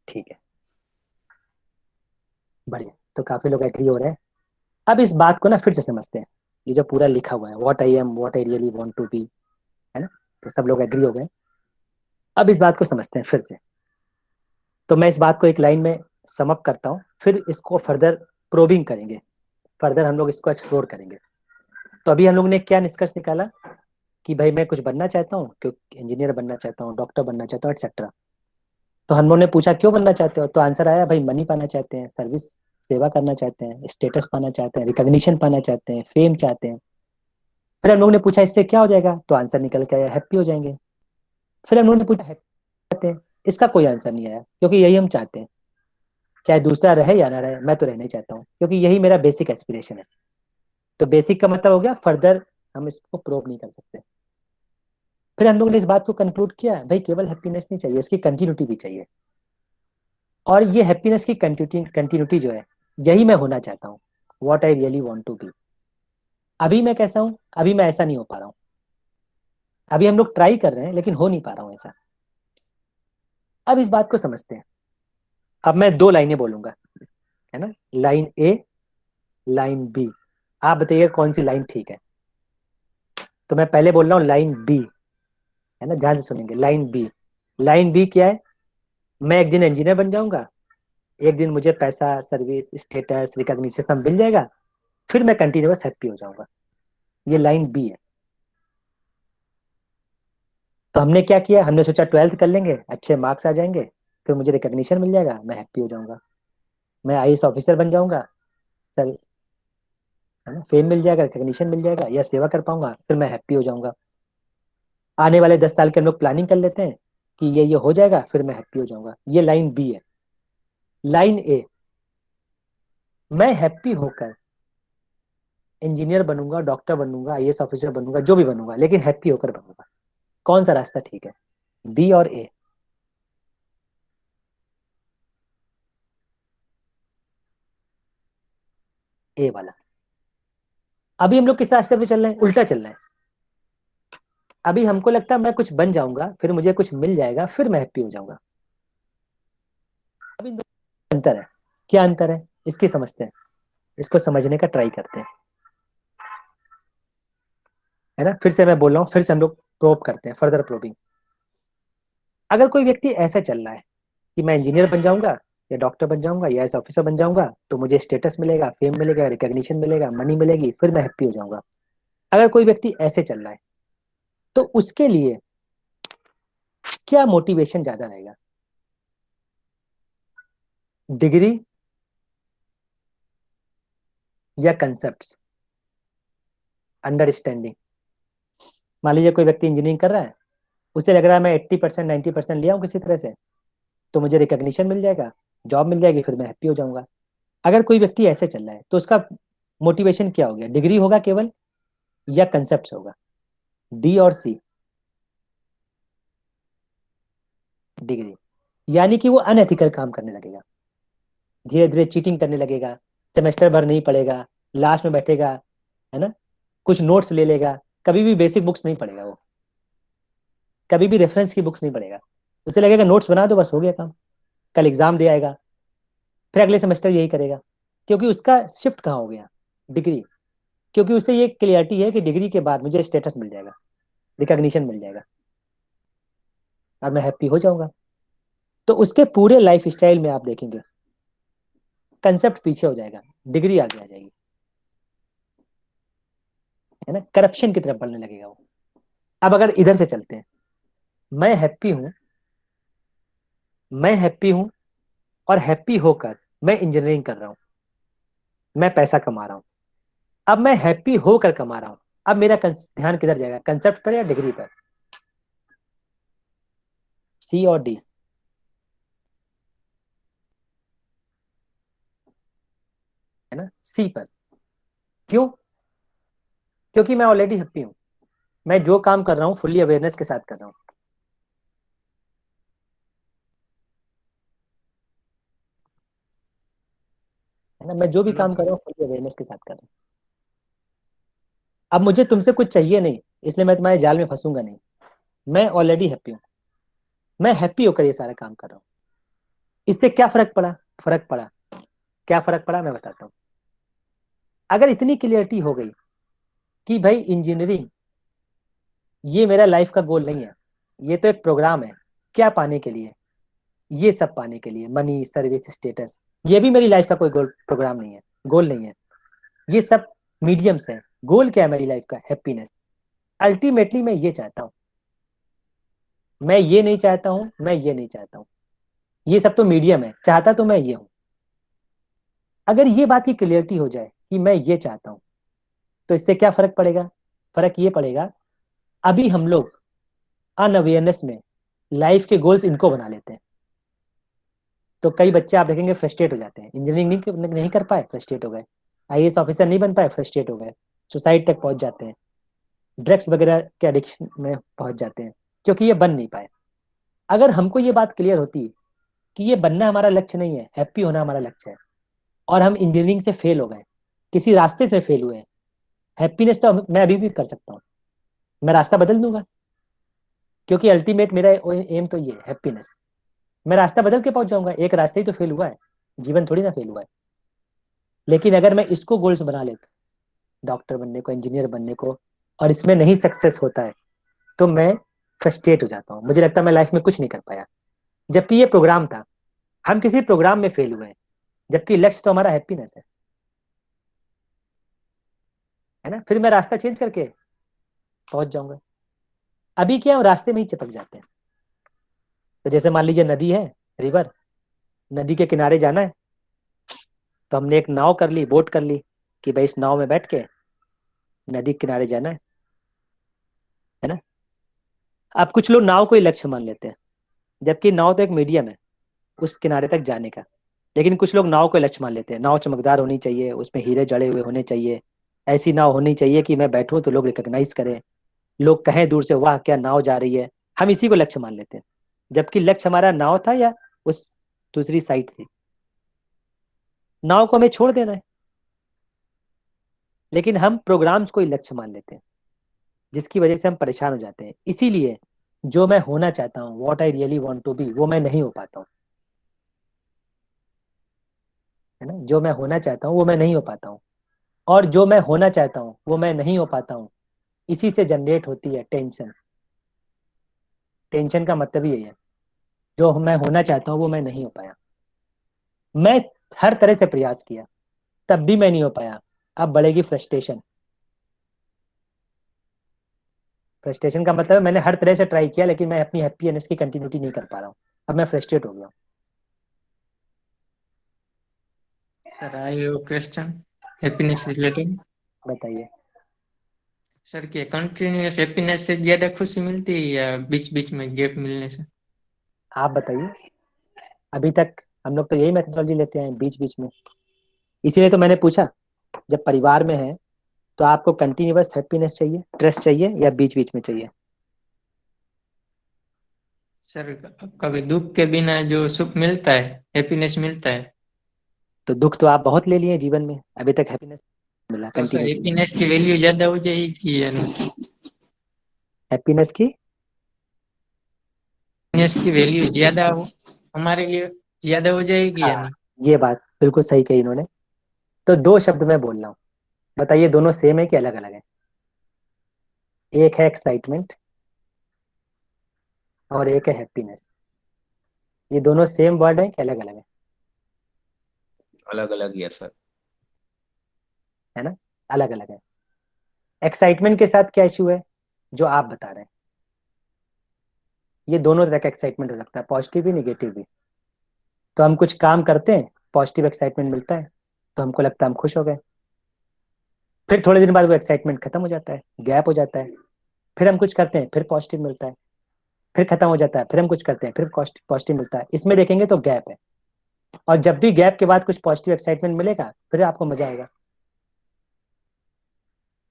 ठीक है, बढ़िया, तो काफी लोग एग्री हो रहे हैं। अब इस बात को ना फिर से समझते हैं, ये जो पूरा लिखा हुआ है, what I am, what I really want to be, है ना, तो सब लोग एग्री हो गए। अब इस बात को समझते हैं फिर से। तो मैं इस बात को एक लाइन में समअप करता हूँ, फिर इसको फर्दर प्रोबिंग करेंगे, फर्दर हम लोग इसको एक्सप्लोर करेंगे। तो अभी हम लोग ने क्या निष्कर्ष निकाला कि भाई मैं कुछ बनना चाहता हूँ, क्योंकि इंजीनियर बनना चाहता हूँ, डॉक्टर बनना चाहता हूँ, एक्सेट्रा। तो हम लोग ने पूछा क्यों बनना चाहते हो, तो आंसर आया भाई मनी पाना चाहते हैं, सर्विस सेवा करना चाहते हैं, स्टेटस पाना चाहते हैं, रिकॉग्निशन पाना चाहते हैं, फेम चाहते हैं। फिर हम लोग ने पूछा इससे क्या हो जाएगा, तो आंसर निकल के आया हैप्पी हो जाएंगे। फिर हम लोग ने पूछा हैप्पी चाहते हैं, इसका कोई आंसर नहीं आया, क्योंकि यही हम चाहते हैं, चाहे दूसरा रहे या ना रहे, मैं तो रहना ही चाहता हूँ, क्योंकि यही मेरा बेसिक एस्पिरेशन है। तो बेसिक का मतलब हो गया फर्दर हम इसको प्रूव नहीं कर सकते। फिर हम लोग ने इस बात को कंक्लूड किया भाई केवल हैप्पीनेस नहीं चाहिए, इसकी कंटिन्यूटी भी चाहिए। और ये हैप्पीनेस की कंटिन्यूटी जो है, यही मैं होना चाहता हूँ, what I really want to be. अभी मैं कैसा हूँ, अभी मैं ऐसा नहीं हो पा रहा हूँ, अभी हम लोग ट्राई कर रहे हैं लेकिन हो नहीं पा रहा हूँ ऐसा। अब इस बात को समझते हैं। अब मैं 2 लाइनें बोलूंगा, है ना, लाइन ए, लाइन बी। आप बताइए कौन सी लाइन ठीक है। तो मैं पहले बोल रहा हूँ लाइन बी, है ना, ध्यान से सुनेंगे, लाइन बी। लाइन बी क्या है, मैं एक दिन इंजीनियर बन जाऊंगा, एक दिन मुझे पैसा, सर्विस, स्टेटस, रिकॉग्निशन सब मिल जाएगा, फिर मैं कंटिन्यूअस हैप्पी हो जाऊंगा। ये लाइन बी है। तो हमने क्या किया, हमने सोचा 12th कर लेंगे, अच्छे मार्क्स आ जाएंगे, फिर मुझे रिकॉग्निशन मिल जाएगा, मैं हैप्पी हो जाऊंगा, मैं आईएएस ऑफिसर बन जाऊंगा सर, है ना, फेम मिल जाएगा, रिकॉग्निशन मिल जाएगा, या सेवा कर पाऊंगा, फिर मैं हैप्पी हो जाऊंगा। आने वाले 10 साल के हम लोग प्लानिंग कर लेते हैं कि ये हो जाएगा, फिर मैं हैप्पी हो जाऊंगा। ये लाइन बी है। लाइन ए, मैं हैप्पी होकर इंजीनियर बनूंगा, डॉक्टर बनूंगा, आईएएस ऑफिसर बनूंगा, जो भी बनूंगा, लेकिन हैप्पी होकर बनूंगा। कौन सा रास्ता ठीक है, बी और ए? ए वाला। अभी हम लोग किस रास्ते पे चल रहे हैं, उल्टा चल रहे हैं। अभी हमको लगता है मैं कुछ बन जाऊंगा, फिर मुझे कुछ मिल जाएगा, फिर मैं हैप्पी हो जाऊंगा। अभी अंतर है। क्या अंतर है, इसकी समझते हैं, इसको समझने का ट्राई करते हैं, है ना। फिर से मैं बोल रहा हूँ, फिर से हम लोग प्रोब करते हैं, फर्दर प्रोबिंग। अगर कोई व्यक्ति ऐसा चल रहा है कि मैं इंजीनियर बन जाऊंगा, या डॉक्टर बन जाऊंगा, या एस ऑफिसर बन जाऊंगा, तो मुझे स्टेटस मिलेगा, फेम मिलेगा, रिकॉग्निशन मिलेगा, मनी मिलेगी, फिर मैं हैप्पी हो जाऊंगा। अगर कोई व्यक्ति ऐसे चल रहा है, तो उसके लिए क्या मोटिवेशन ज्यादा रहेगा, डिग्री या कंसेप्ट, अंडरस्टैंडिंग? मान लीजिए कोई व्यक्ति इंजीनियरिंग कर रहा है, उसे लग रहा है मैं 80% 90% लिया हूँ किसी तरह से, तो मुझे रिकॉग्निशन मिल जाएगा, जॉब मिल जाएगी, फिर मैं हैप्पी हो जाऊंगा। अगर कोई व्यक्ति ऐसे चल रहा है, तो उसका मोटिवेशन क्या हो गया, डिग्री होगा केवल, या कंसेप्ट होगा? डी और सी? डिग्री। यानी कि वो अनएथिकल काम करने लगेगा, धीरे धीरे चीटिंग करने लगेगा, सेमेस्टर भर नहीं पढ़ेगा, लास्ट में बैठेगा, है ना, कुछ नोट्स ले लेगा, कभी भी बेसिक बुक्स नहीं पढ़ेगा वो, कभी भी रेफरेंस की बुक्स नहीं पढ़ेगा। उसे लगेगा नोट्स बना दो, बस हो गया काम, कल एग्जाम दे आएगा, फिर अगले सेमेस्टर यही करेगा। क्योंकि उसका शिफ्ट कहाँ हो गया, डिग्री। क्योंकि उसे ये क्लियरिटी है कि डिग्री के बाद मुझे स्टेटस मिल जाएगा, रिकॉग्निशन मिल जाएगा, और मैं हैप्पी हो जाऊंगा। तो उसके पूरे लाइफ स्टाइल में आप देखेंगे कंसेप्ट पीछे हो जाएगा, डिग्री आगे आ जाएगी, है ना, करप्शन की तरफ बढ़ने लगेगा वो। अब अगर इधर से चलते हैं, मैं हैप्पी हूं, मैं हैप्पी हूं, और हैप्पी होकर मैं इंजीनियरिंग कर रहा हूं, मैं पैसा कमा रहा हूं। अब मैं हैप्पी होकर कमा रहा हूं, अब मेरा ध्यान किधर जाएगा, कंसेप्ट पर या डिग्री पर? सी और डी? है ना, सी पर। क्यों? क्योंकि मैं ऑलरेडी हैप्पी हूं, मैं जो काम कर रहा हूं फुल्ली अवेयरनेस के साथ कर रहा हूं, है ना, मैं जो भी हेलो काम कर सर। रहा हूँ फुल्ली अवेयरनेस के साथ कर रहा हूँ। अब मुझे तुमसे कुछ चाहिए नहीं, इसलिए मैं तुम्हारे जाल में फंसूंगा नहीं, मैं ऑलरेडी हैप्पी हूँ, मैं हैप्पी होकर ये सारा काम कर रहा हूँ। इससे क्या फर्क पड़ा, फर्क पड़ा, क्या फर्क पड़ा मैं बताता हूँ। अगर इतनी क्लियरिटी हो गई कि भाई इंजीनियरिंग ये मेरा लाइफ का गोल नहीं है, ये तो एक प्रोग्राम है, क्या पाने के लिए, ये सब पाने के लिए, मनी, सर्विस, स्टेटस, ये भी मेरी लाइफ का कोई गोल प्रोग्राम नहीं है, गोल नहीं है, ये सब मीडियम्स है। गोल क्या है मेरी लाइफ का, हैप्पीनेस। अल्टीमेटली मैं ये चाहता हूँ, मैं ये नहीं चाहता हूँ, मैं ये नहीं चाहता हूँ, ये सब तो मीडियम है, चाहता तो मैं ये हूँ। अगर ये बात की क्लियरिटी हो जाए कि मैं ये चाहता हूँ, तो इससे क्या फर्क पड़ेगा, फर्क ये पड़ेगा, अभी हम लोग अनअवेयरनेस में लाइफ के गोल्स इनको बना लेते हैं। तो कई बच्चे आप देखेंगे फ्रस्ट्रेट हो जाते हैं, इंजीनियरिंग नहीं कर पाए, फ्रस्ट्रेट हो गए, आईएएस ऑफिसर नहीं बन पाए, फ्रस्ट्रेट हो गए, सुसाइड तक पहुंच जाते हैं, ड्रग्स वगैरह के एडिक्शन में पहुंच जाते हैं, क्योंकि ये बन नहीं पाए। अगर हमको ये बात क्लियर होती कि ये बनना हमारा लक्ष्य नहीं है, हैप्पी होना हमारा लक्ष्य है, और हम इंजीनियरिंग से फेल हो गए, किसी रास्ते से फेल हुए हैं, हैप्पीनेस तो मैं अभी भी कर सकता हूँ, मैं रास्ता बदल दूंगा, क्योंकि अल्टीमेट मेरा एम तो ये हैप्पीनेस, मैं रास्ता बदल के पहुंच जाऊंगा, एक रास्ते ही तो फेल हुआ है, जीवन थोड़ी ना फेल हुआ है। लेकिन अगर मैं इसको गोल्स बना लेता, डॉक्टर बनने को, इंजीनियर बनने को, और इसमें नहीं सक्सेस होता है, तो मैं फ्रस्ट्रेट हो जाता हूँ, मुझे लगता है मैं लाइफ में कुछ नहीं कर पाया, जबकि ये प्रोग्राम था, हम किसी प्रोग्राम में फेल हुए हैं, जबकि लक्ष्य तो हमारा हैप्पीनेस है ना। फिर मैं रास्ता चेंज करके पहुंच जाऊंगा। अभी क्या हम रास्ते में ही चिपक जाते हैं। तो जैसे मान लीजिए नदी है, रिवर, नदी के किनारे जाना है, तो हमने एक नाव कर ली, बोट कर ली कि भाई इस नाव में बैठ के नदी के किनारे जाना है ना। अब कुछ लोग नाव को ही लक्ष्य मान लेते हैं, जबकि नाव तो एक मीडियम है उस किनारे तक जाने का। लेकिन कुछ लोग नाव को ही लक्ष्य मान लेते हैं, नाव चमकदार होनी चाहिए, उसमें हीरे जड़े हुए होने चाहिए, ऐसी नाव होनी चाहिए कि मैं बैठूं तो लोग रिकॉग्नाइज करें, लोग कहें दूर से वाह क्या नाव जा रही है। हम इसी को लक्ष्य मान लेते हैं, जबकि लक्ष्य हमारा नाव था या उस दूसरी साइड थी। नाव को हमें छोड़ देना है, लेकिन हम प्रोग्राम्स को ही लक्ष्य मान लेते हैं, जिसकी वजह से हम परेशान हो जाते हैं। इसीलिए जो मैं होना चाहता हूँ, what I really want to be, वो मैं नहीं हो पाता हूँ, है ना। जो मैं होना चाहता हूँ वो मैं नहीं हो पाता हूँ, और जो मैं होना चाहता हूँ वो मैं नहीं हो पाता हूँ, इसी से जनरेट होती है टेंशन। टेंशन का मतलब यही है, जो मैं होना चाहता हूँ वो मैं नहीं हो पाया। मैं हर तरह से प्रयास किया, तब भी मैं नहीं हो पाया। अब बढ़ेगी फ्रस्ट्रेशन। फ्रस्ट्रेशन का मतलब है मैंने हर तरह से ट्राई किया, लेकिन मैं अपनी हैप्पीनेस की कंटिन्यूटी नहीं कर पा रहा हूँ। अब मैं फ्रस्ट्रेट हो गया हूँ। Sir I have question happiness related. बताइए। सर क्या कंटिन्यूअस हैप्पीनेस से ज्यादा खुशी मिलती है या बीच बीच में गैप मिलने से? आप बताइए। अभी तक हम लोग तो यही मेथोडोलॉजी लेते हैं, बीच बीच में। इसीलिए तो मैंने पूछा, जब परिवार में है तो आपको कंटिन्यूअस हैप्पीनेस चाहिए, ट्रस्ट चाहिए, या बीच बीच में चाहिए? सर कभी दुख के बिना जो सुख मिलता है, हैप्पीनेस मिलता है, तो दुख तो आप बहुत ले लिए जीवन में, अभी तक हैप्पीनेस मिला तो सर कंटिन्यूटी। हैप्पीनेस की वैल्यू ज्यादा हो जाएगी या नहीं? हैप्पीनेस की हैप्पीनेस की वैल्यू ज्यादा हो हमारे लिए ज्यादा हो जाएगी या हाँ, नहीं? ये बात बिल्कुल सही कही इन्होंने। तो दो शब्द मैं बोल रहा हूँ, बताइए दोनों सेम है कि अलग अलग है? एक है एक्साइटमेंट और एक है हैप्पीनेस। ये दोनों सेम वर्ड है कि अलग अलग अलग अलग ही है सर। है ना? अलग अलग है। एक्साइटमेंट के साथ क्या इशू है जो आप बता रहे हैं? ये दोनों तरह का एक्साइटमेंट हो सकता है, पॉजिटिव भी निगेटिव भी। तो हम कुछ काम करते हैं, पॉजिटिव एक्साइटमेंट मिलता है, तो हमको लगता है हम खुश हो गए। फिर थोड़े दिन बाद वो एक्साइटमेंट खत्म हो जाता है, गैप हो जाता है। फिर हम कुछ करते हैं, फिर पॉजिटिव मिलता है, फिर खत्म हो जाता है, फिर हम कुछ करते हैं, फिर पॉजिटिव मिलता है। इसमें देखेंगे तो गैप है। और जब भी गैप के बाद कुछ पॉजिटिव एक्साइटमेंट मिलेगा, फिर आपको मजा आएगा।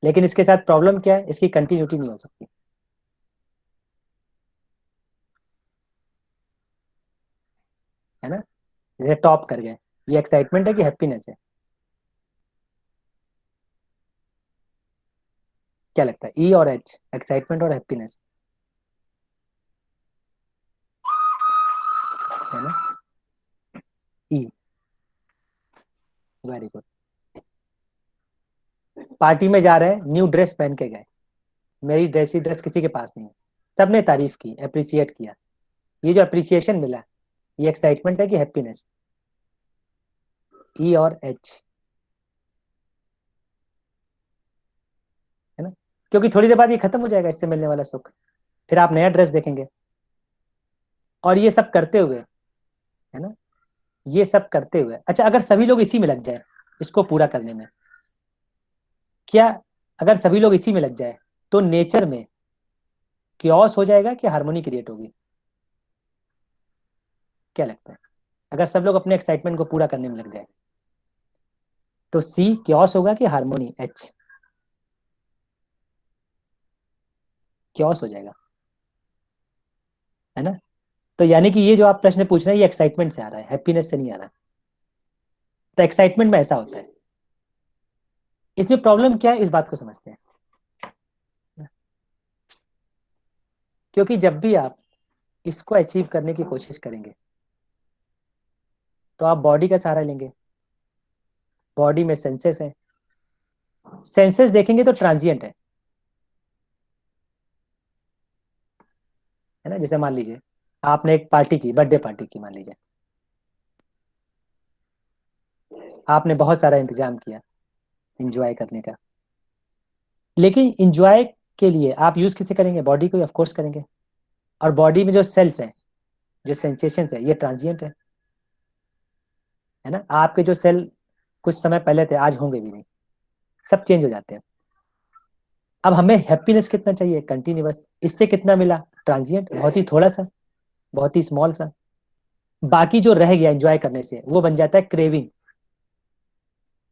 लेकिन इसके साथ प्रॉब्लम क्या है, इसकी कंटिन्यूटी नहीं हो सकती, है ना। जैसे टॉप कर गए, ये एक्साइटमेंट है कि हैप्पीनेस है? क्या लगता है, ई और एच, एक्साइटमेंट और हैप्पीनेस, है ना? ई। Very good. पार्टी में जा रहे हैं, न्यू ड्रेस पहन के गए, मेरी ड्रेसी ड्रेस किसी के पास नहीं है, सबने तारीफ की, अप्रिसिएट किया, ये जो अप्रिसिएशन मिला, ये एक्साइटमेंट है कि हैप्पीनेस? ई और एच, है ना। क्योंकि थोड़ी देर बाद ये खत्म हो जाएगा, इससे मिलने वाला सुख। फिर आप नया ड्रेस देखेंगे। और ये सब करते हुए, है ना, ये सब करते हुए, अच्छा अगर सभी लोग इसी में लग जाए, इसको पूरा करने में, क्या, अगर सभी लोग इसी में लग जाए तो नेचर में क्योस हो जाएगा कि हार्मोनी क्रिएट होगी? क्या लगता है, अगर सब लोग अपने एक्साइटमेंट को पूरा करने में लग जाए, तो सी क्योस होगा कि हार्मोनी, एच क्योस हो जाएगा, है ना। तो यानी कि ये जो आप प्रश्न पूछ रहे हैं, ये एक्साइटमेंट से आ रहा है, हैप्पीनेस से नहीं आ रहा। तो एक्साइटमेंट में ऐसा होता है। इसमें प्रॉब्लम क्या है, इस बात को समझते हैं। क्योंकि जब भी आप इसको अचीव करने की कोशिश करेंगे, तो आप बॉडी का सहारा लेंगे। बॉडी में सेंसेस हैं, सेंसेस देखेंगे तो ट्रांजिएंट है ना। जैसे मान लीजिए आपने एक पार्टी की, बर्थडे पार्टी की मान लीजिए, आपने बहुत सारा इंतजाम किया इंजॉय करने का, लेकिन इंजॉय के लिए आप यूज किसे करेंगे? बॉडी को ऑफ कोर्स करेंगे। और बॉडी में जो सेल्स हैं, जो सेंसेशंस है, ये ट्रांजिएंट है ना। आपके जो सेल कुछ समय पहले थे आज होंगे भी नहीं, सब चेंज हो जाते हैं। अब हमें हैप्पीनेस कितना चाहिए? कंटिन्यूअस। इससे कितना मिला? ट्रांजिएंट, बहुत ही थोड़ा सा, बहुत ही स्मॉल सा। बाकी जो रह गया एंजॉय करने से वो बन जाता है क्रेविंग।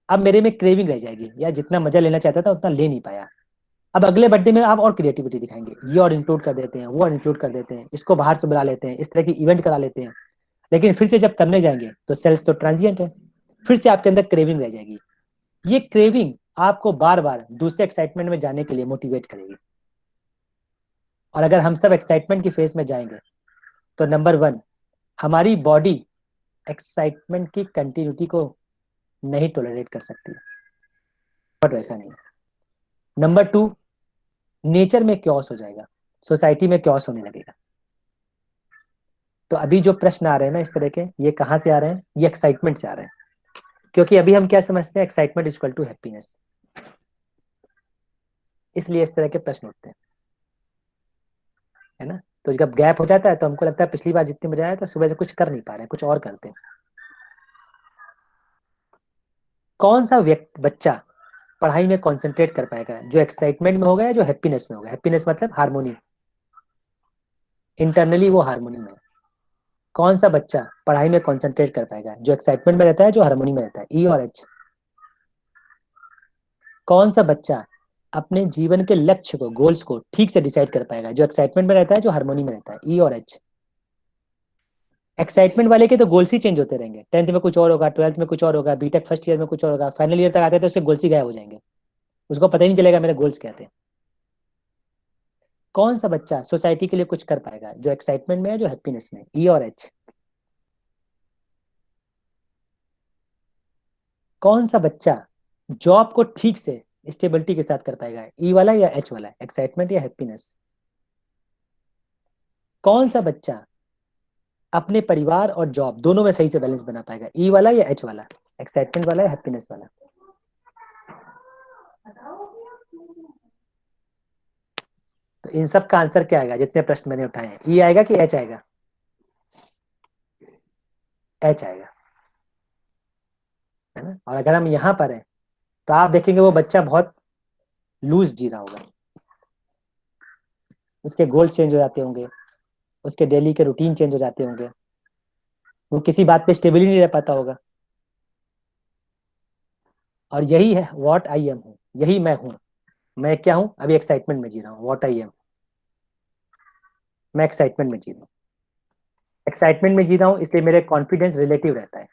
अब मेरे में क्रेविंग रह जाएगी, या जितना मजा लेना चाहता था उतना ले नहीं पाया। अब अगले बर्थडे में आप और क्रिएटिविटी दिखाएंगे, ये और इंक्लूड कर देते हैं, वो और इंक्लूड कर देते हैं, इसको बाहर से बुला लेते हैं, इस तरह की इवेंट करा लेते हैं। लेकिन फिर से जब करने जाएंगे तो सेल्स तो ट्रांजिएंट है, फिर से आपके अंदर क्रेविंग रह जाएगी। ये क्रेविंग आपको बार बार दूसरे एक्साइटमेंट में जाने के लिए मोटिवेट करेगी। और अगर हम सब एक्साइटमेंट की फेज में जाएंगे तो नंबर 1, हमारी बॉडी एक्साइटमेंट की कंटिन्यूटी को नहीं टॉलरेट कर सकती, बट वैसा नहीं। नंबर 2, नेचर में क्योस हो जाएगा, सोसाइटी में क्योस होने लगेगा। तो अभी जो प्रश्न आ रहे हैं ना इस तरह के, ये कहाँ से आ रहे हैं? ये एक्साइटमेंट से आ रहे हैं। क्योंकि अभी हम क्या समझते हैं? Excitement is equal to happiness, इसलिए इस तरह के प्रश्न उठते हैं, है ना। तो जब गैप हो जाता है तो हमको लगता है पिछली बार जितने मजा आया था, सुबह से कुछ कर नहीं पा रहे हैं, कुछ और करते हैं। कौन सा व्यक्ति, बच्चा पढ़ाई में कंसंट्रेट कर पाएगा? जो एक्साइटमेंट में होगा या जो हैप्पीनेस में होगा? हैप्पीनेस मतलब हार्मोनी, इंटरनली वो हार्मोनी में है। कौन सा बच्चा पढ़ाई में कंसंट्रेट कर पाएगा? जो एक्साइटमेंट में रहता है, जो हार्मोनी में रहता है? ई और एच। कौन सा बच्चा अपने जीवन के लक्ष्य को, गोल्स को ठीक से डिसाइड कर पाएगा? जो एक्साइटमेंट में रहता है, जो हार्मोनी में रहता है? ई और एच। एक्साइटमेंट वाले के तो गोल्स ही चेंज होते रहेंगे, 10th में कुछ और होगा, 12th में कुछ और होगा, बीटेक फर्स्ट ईयर में कुछ और होगा, फाइनल ईयर तक आते हैं तो उसके गोल्स ही गायब हो जाएंगे, उसको पता ही नहीं चलेगा मेरे गोल्स क्या थे। कौन सा बच्चा सोसाइटी के लिए कुछ कर पाएगा? जो एक्साइटमेंट में है, जो हैप्पीनेस में? ई और एच। कौन सा बच्चा जॉब को ठीक से स्टेबिलिटी के साथ कर पाएगा? ई वाला या एच वाला? एक्साइटमेंट या हैप्पीनेस? कौन सा बच्चा अपने परिवार और जॉब दोनों में सही से बैलेंस बना पाएगा? ई वाला या एच वाला? एक्साइटमेंट वाला या हैप्पीनेस वाला? तो इन सब का आंसर क्या आएगा जितने प्रश्न मैंने उठाए हैं? ई आएगा कि एच आएगा? एच आएगा, है ना। और अगर हम यहाँ पर हैं तो आप देखेंगे वो बच्चा बहुत लूज जी रहा होगा, उसके गोल्स चेंज हो जाते होंगे, उसके डेली के रूटीन चेंज हो जाते होंगे, वो किसी बात पे स्टेबल ही नहीं रह पाता होगा। और यही है व्हाट आई एम हूँ, यही मैं हूँ। मैं क्या हूँ? अभी एक्साइटमेंट में जी रहा हूँ, व्हाट आई एम। मैं एक्साइटमेंट में जी रहा हूँ, एक्साइटमेंट में जी रहा हूँ, इसलिए मेरे कॉन्फिडेंस रिलेटिव रहता है।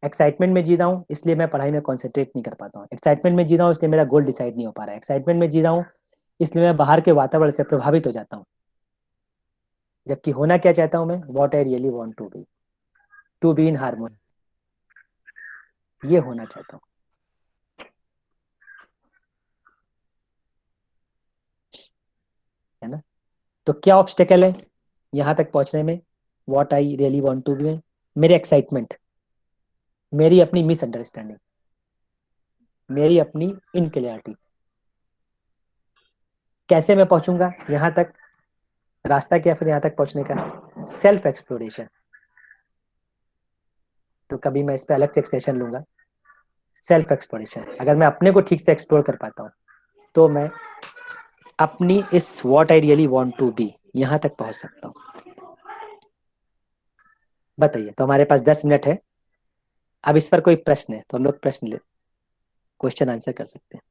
एक्साइटमेंट में जी रहा हूँ इसलिए मैं पढ़ाई में कॉन्सेंट्रेट नहीं कर पाता हूँ। एक्साइटमेंट में जी रहा हूँ इसलिए मेरा गोल डिसाइड नहीं हो पा रहा है। एक्साइटमेंट में जी रहा हूँ इसलिए मैं बाहर के वातावरण से प्रभावित हो जाता हूँ। जबकि होना क्या चाहता हूँ मैं? What I really want to be in harmony, ये होना चाहता हूँ, है ना। तो क्या ऑब्स्टेकल है यहाँ तक पहुंचने में? What I really want to be में मेरे एक्साइटमेंट, मेरी अपनी मिसअंडरस्टैंडिंग, मेरी अपनी इनक्लियरिटी। कैसे मैं पहुंचूंगा यहाँ तक? रास्ता क्या फिर यहाँ तक पहुंचने का? Self exploration. तो कभी मैं इस पे अलग से एक सेशन लूंगा। सेल्फ एक्सप्लोरेशन, अगर मैं अपने को ठीक से एक्सप्लोर कर पाता हूँ तो मैं अपनी इस what I really want to be यहाँ तक पहुंच सकता हूँ। बताइए, तो हमारे पास 10 मिनट है। अब इस पर कोई प्रश्न है तो हम लोग प्रश्न ले, क्वेश्चन आंसर कर सकते हैं।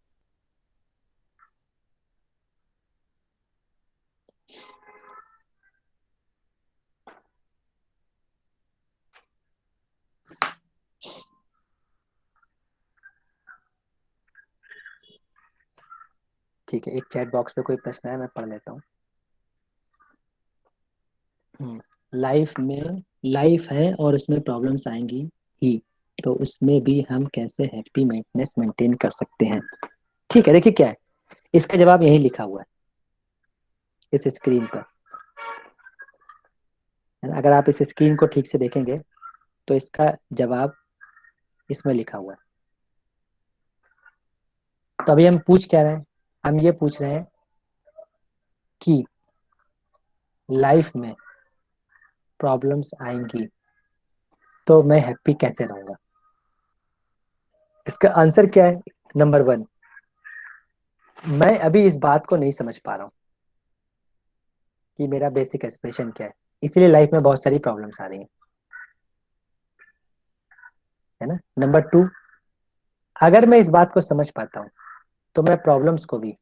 ठीक है, एक चैट बॉक्स पे कोई प्रश्न है, मैं पढ़ लेता हूँ। लाइफ में लाइफ है और उसमें प्रॉब्लम्स आएंगी ही, तो उसमें भी हम कैसे हैप्पीनेस मेंटेन कर सकते हैं? ठीक है, देखिए क्या है इसका जवाब, यही लिखा हुआ है इस स्क्रीन पर। है ना। अगर आप इस स्क्रीन को ठीक से देखेंगे तो इसका जवाब इसमें लिखा हुआ है। तो अभी हम पूछ क्या रहे हैं, हम ये पूछ रहे हैं कि लाइफ में प्रॉब्लम्स आएंगी तो मैं हैप्पी कैसे रहूंगा। इसका आंसर क्या है? नंबर 1, मैं अभी इस बात को नहीं समझ पा रहा हूँ कि मेरा बेसिक एक्सप्रेशन क्या है, इसलिए लाइफ में बहुत सारी प्रॉब्लम्स आ रही हैं, है ना। नंबर 2, अगर मैं इस बात को समझ पाता हूँ तो मैं प्रॉब्लम्स को भी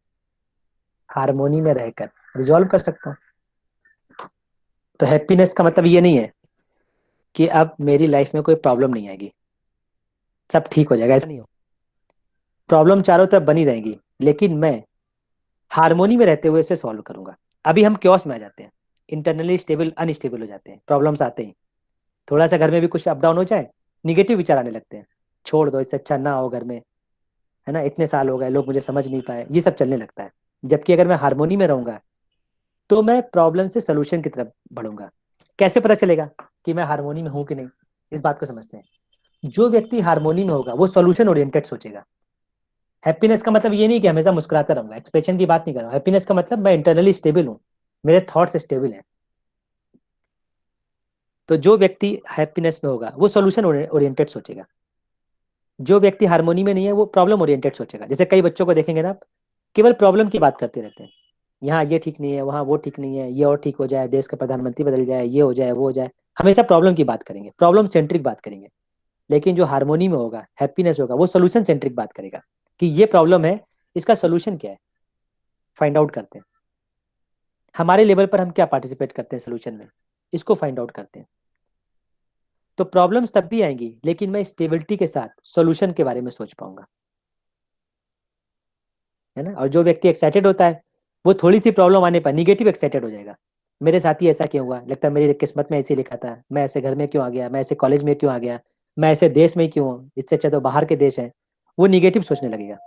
हारमोनी में रहकर रिजॉल्व कर सकता हूँ। तो हैप्पीनेस का मतलब ये नहीं है कि अब मेरी लाइफ में कोई प्रॉब्लम नहीं आएगी, सब ठीक हो जाएगा, ऐसा नहीं हो। प्रॉब्लम चारों तरफ बनी रहेगी, लेकिन मैं हारमोनी में रहते हुए इसे सॉल्व करूंगा। अभी हम क्योस में आ जाते हैं, इंटरनली स्टेबल अनस्टेबल हो जाते हैं, प्रॉब्लम्स आते हैं, थोड़ा सा घर में भी कुछ अप डाउन हो जाए, निगेटिव विचार आने लगते हैं, छोड़ दो, इससे अच्छा ना हो घर में, है ना, इतने साल हो गए लोग मुझे समझ नहीं पाए, ये सब चलने लगता है। जबकि अगर मैं हारमोनी में रहूंगा तो मैं प्रॉब्लम से सोल्यूशन की तरफ बढ़ूंगा। कैसे पता चलेगा कि मैं हारमोनी में हूं कि नहीं? इस बात को समझते हैं। जो व्यक्ति हारमोनी में होगा वो सोल्यूशन ओरिएंटेड सोचेगा। हैप्पीनेस का मतलब ये नहीं कि हमेशा मुस्कुराता रहूंगा, एक्सप्रेशन की बात नहीं कर रहा हूँ। हैप्पीनेस का मतलब मैं इंटरनली स्टेबल हूँ, मेरे थॉट्स स्टेबल हैं। तो जो व्यक्ति हैप्पीनेस में होगा वो सोल्यूशन ओरिएंटेड सोचेगा। जो व्यक्ति हारमोनी में नहीं है वो प्रॉब्लम ओरिएंटेड सोचेगा। जैसे कई बच्चों को देखेंगे ना आप, केवल प्रॉब्लम की बात करते रहते हैं, यहाँ ये ठीक नहीं है, वहाँ वो ठीक नहीं है, ये और ठीक हो जाए, देश का प्रधानमंत्री बदल जाए, ये हो जाए, वो हो जाए, हमेशा प्रॉब्लम की बात करेंगे, प्रॉब्लम सेंट्रिक बात करेंगे। लेकिन जो हारमोनी में होगा, हैप्पीनेस होगा, वो सोल्यूशन सेंट्रिक बात करेगा कि ये प्रॉब्लम है, इसका सोल्यूशन क्या है, फाइंड आउट करते हैं। हमारे लेवल पर हम क्या पार्टिसिपेट करते हैं सोल्यूशन में, इसको फाइंड आउट करते हैं। तो प्रॉब्लम्स तब भी आएंगी, लेकिन मैं स्टेबिलिटी के साथ सोल्यूशन के बारे में सोच पाऊंगा, है ना। और जो व्यक्ति एक्साइटेड होता है वो थोड़ी सी प्रॉब्लम आने पर निगेटिव एक्साइटेड हो जाएगा। मेरे साथ ही ऐसा क्यों हुआ, लगता है मेरी किस्मत में ऐसे लिखा था, मैं ऐसे घर में क्यों आ गया, मैं ऐसे कॉलेज में क्यों आ गया, मैं ऐसे देश में क्यों हूँ, इससे अच्छा तो बाहर के देश हैं। वो निगेटिव सोचने लगेगा।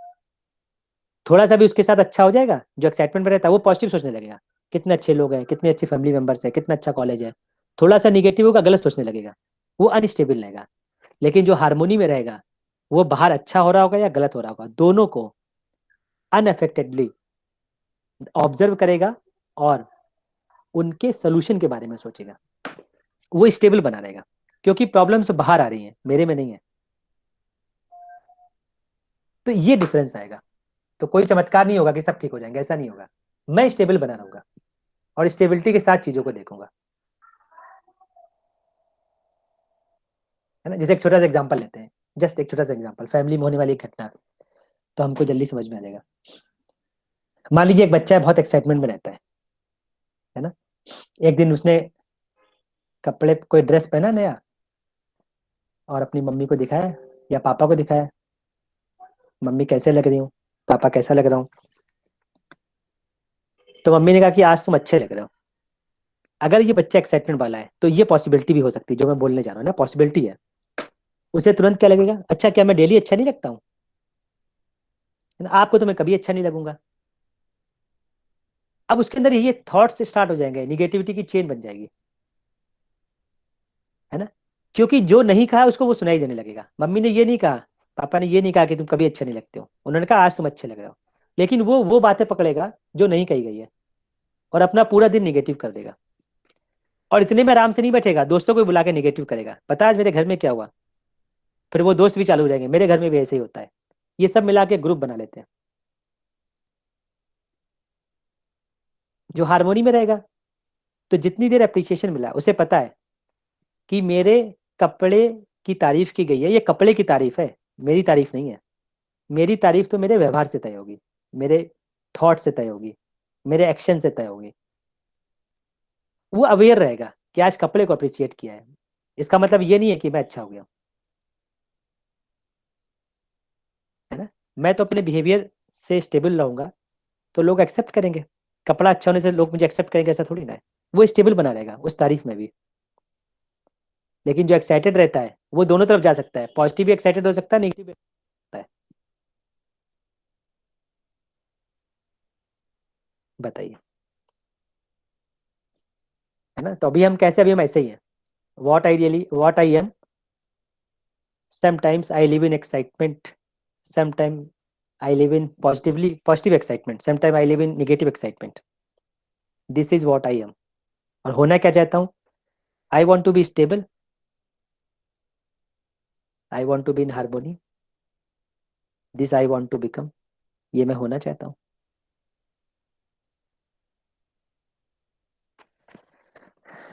थोड़ा सा भी उसके साथ अच्छा हो जाएगा, जो एक्साइटमेंट में रहता है वो पॉजिटिव सोचने लगेगा, कितने अच्छे लोग हैं, कितनी अच्छी फैमिली मेंबर्स है, कितना अच्छा कॉलेज है। थोड़ा सा निगेटिव होगा, गलत सोचने लगेगा, वो अनस्टेबल रहेगा। लेकिन जो हारमोनी में रहेगा वो बाहर अच्छा हो रहा होगा या गलत हो रहा होगा, दोनों को अनअफेक्टेडली ऑब्जर्व करेगा और उनके सोल्यूशन के बारे में सोचेगा। वो स्टेबल बना रहेगा, क्योंकि प्रॉब्लम्स बाहर आ रही हैं, मेरे में नहीं है। तो ये डिफरेंस आएगा। तो कोई चमत्कार नहीं होगा कि सब ठीक हो जाएंगे, ऐसा नहीं होगा। मैं स्टेबल बना रहूंगा और स्टेबिलिटी के साथ चीजों को देखूंगा, है ना। जैसे एक छोटा सा एग्जांपल लेते हैं, जस्ट एक छोटा सा एग्जांपल, फैमिली में होने वाली एक घटना, तो हमको जल्दी समझ में आ जाएगा। मान लीजिए एक बच्चा है, बहुत एक्साइटमेंट में रहता है ना। एक दिन उसने कपड़े, कोई ड्रेस पहना नया, और अपनी मम्मी को दिखाया या पापा को दिखाया, मम्मी कैसे लग रही हूँ, पापा कैसा लग रहा हूँ। तो मम्मी ने कहा कि आज तुम अच्छे लग रहे हो। अगर ये बच्चा एक्साइटमेंट वाला है तो ये पॉसिबिलिटी भी हो सकती है, जो मैं बोलने जा रहा हूँ ना, पॉसिबिलिटी है। उसे तुरंत क्या लगेगा, अच्छा क्या मैं डेली अच्छा नहीं लगता हूँ, है ना? आपको तो मैं कभी अच्छा नहीं लगूंगा। अब उसके अंदर ये थॉट्स स्टार्ट हो जाएंगे, निगेटिविटी की चेन बन जाएगी, है ना। क्योंकि जो नहीं कहा उसको वो सुनाई देने लगेगा। मम्मी ने ये नहीं कहा, पापा ने ये नहीं कहा कि तुम कभी अच्छे नहीं लगते हो, उन्होंने कहा आज तुम अच्छे लग रहे हो। लेकिन वो बातें पकड़ेगा जो नहीं कही गई है, और अपना पूरा दिन निगेटिव कर देगा। और इतने में आराम से नहीं बैठेगा, दोस्तों को बुला के निगेटिव करेगा, पता है आज मेरे घर में क्या हुआ। फिर वो दोस्त भी चालू हो जाएंगे, मेरे घर में भी ऐसे ही होता है। ये सब मिला के ग्रुप बना लेते हैं। जो हारमोनी में रहेगा, तो जितनी देर अप्रिसिएशन मिला उसे पता है कि मेरे कपड़े की तारीफ की गई है, ये कपड़े की तारीफ है, मेरी तारीफ नहीं है। मेरी तारीफ तो मेरे व्यवहार से तय होगी, मेरे थॉट से तय होगी, मेरे एक्शन से तय होगी। वो अवेयर रहेगा कि आज कपड़े को अप्रिशिएट किया है, इसका मतलब ये नहीं है कि मैं अच्छा हो गया, है ना। मैं तो अपने बिहेवियर से स्टेबल रहूंगा तो लोग एक्सेप्ट करेंगे। कपड़ा अच्छा होने से लोग मुझे एक्सेप्ट करेंगे ऐसा थोड़ी ना है। वो स्टेबल बना रहेगा उस तारीफ में भी। लेकिन जो एक्साइटेड रहता है वो दोनों तरफ जा सकता है, पॉजिटिव भी एक्साइटेड हो सकता है, नेगेटिव भी हो सकता है। बताइए। है ना। तो अभी हम ऐसे ही हैं। what I am, sometimes I live in excitement, sometimes I live in positive excitement, sometimes I live in negative excitement. This is what I am. और होना क्या चाहता हूँ? I want to be stable, I want to be in harmony, this I want to become. ये मैं होना चाहता हूँ।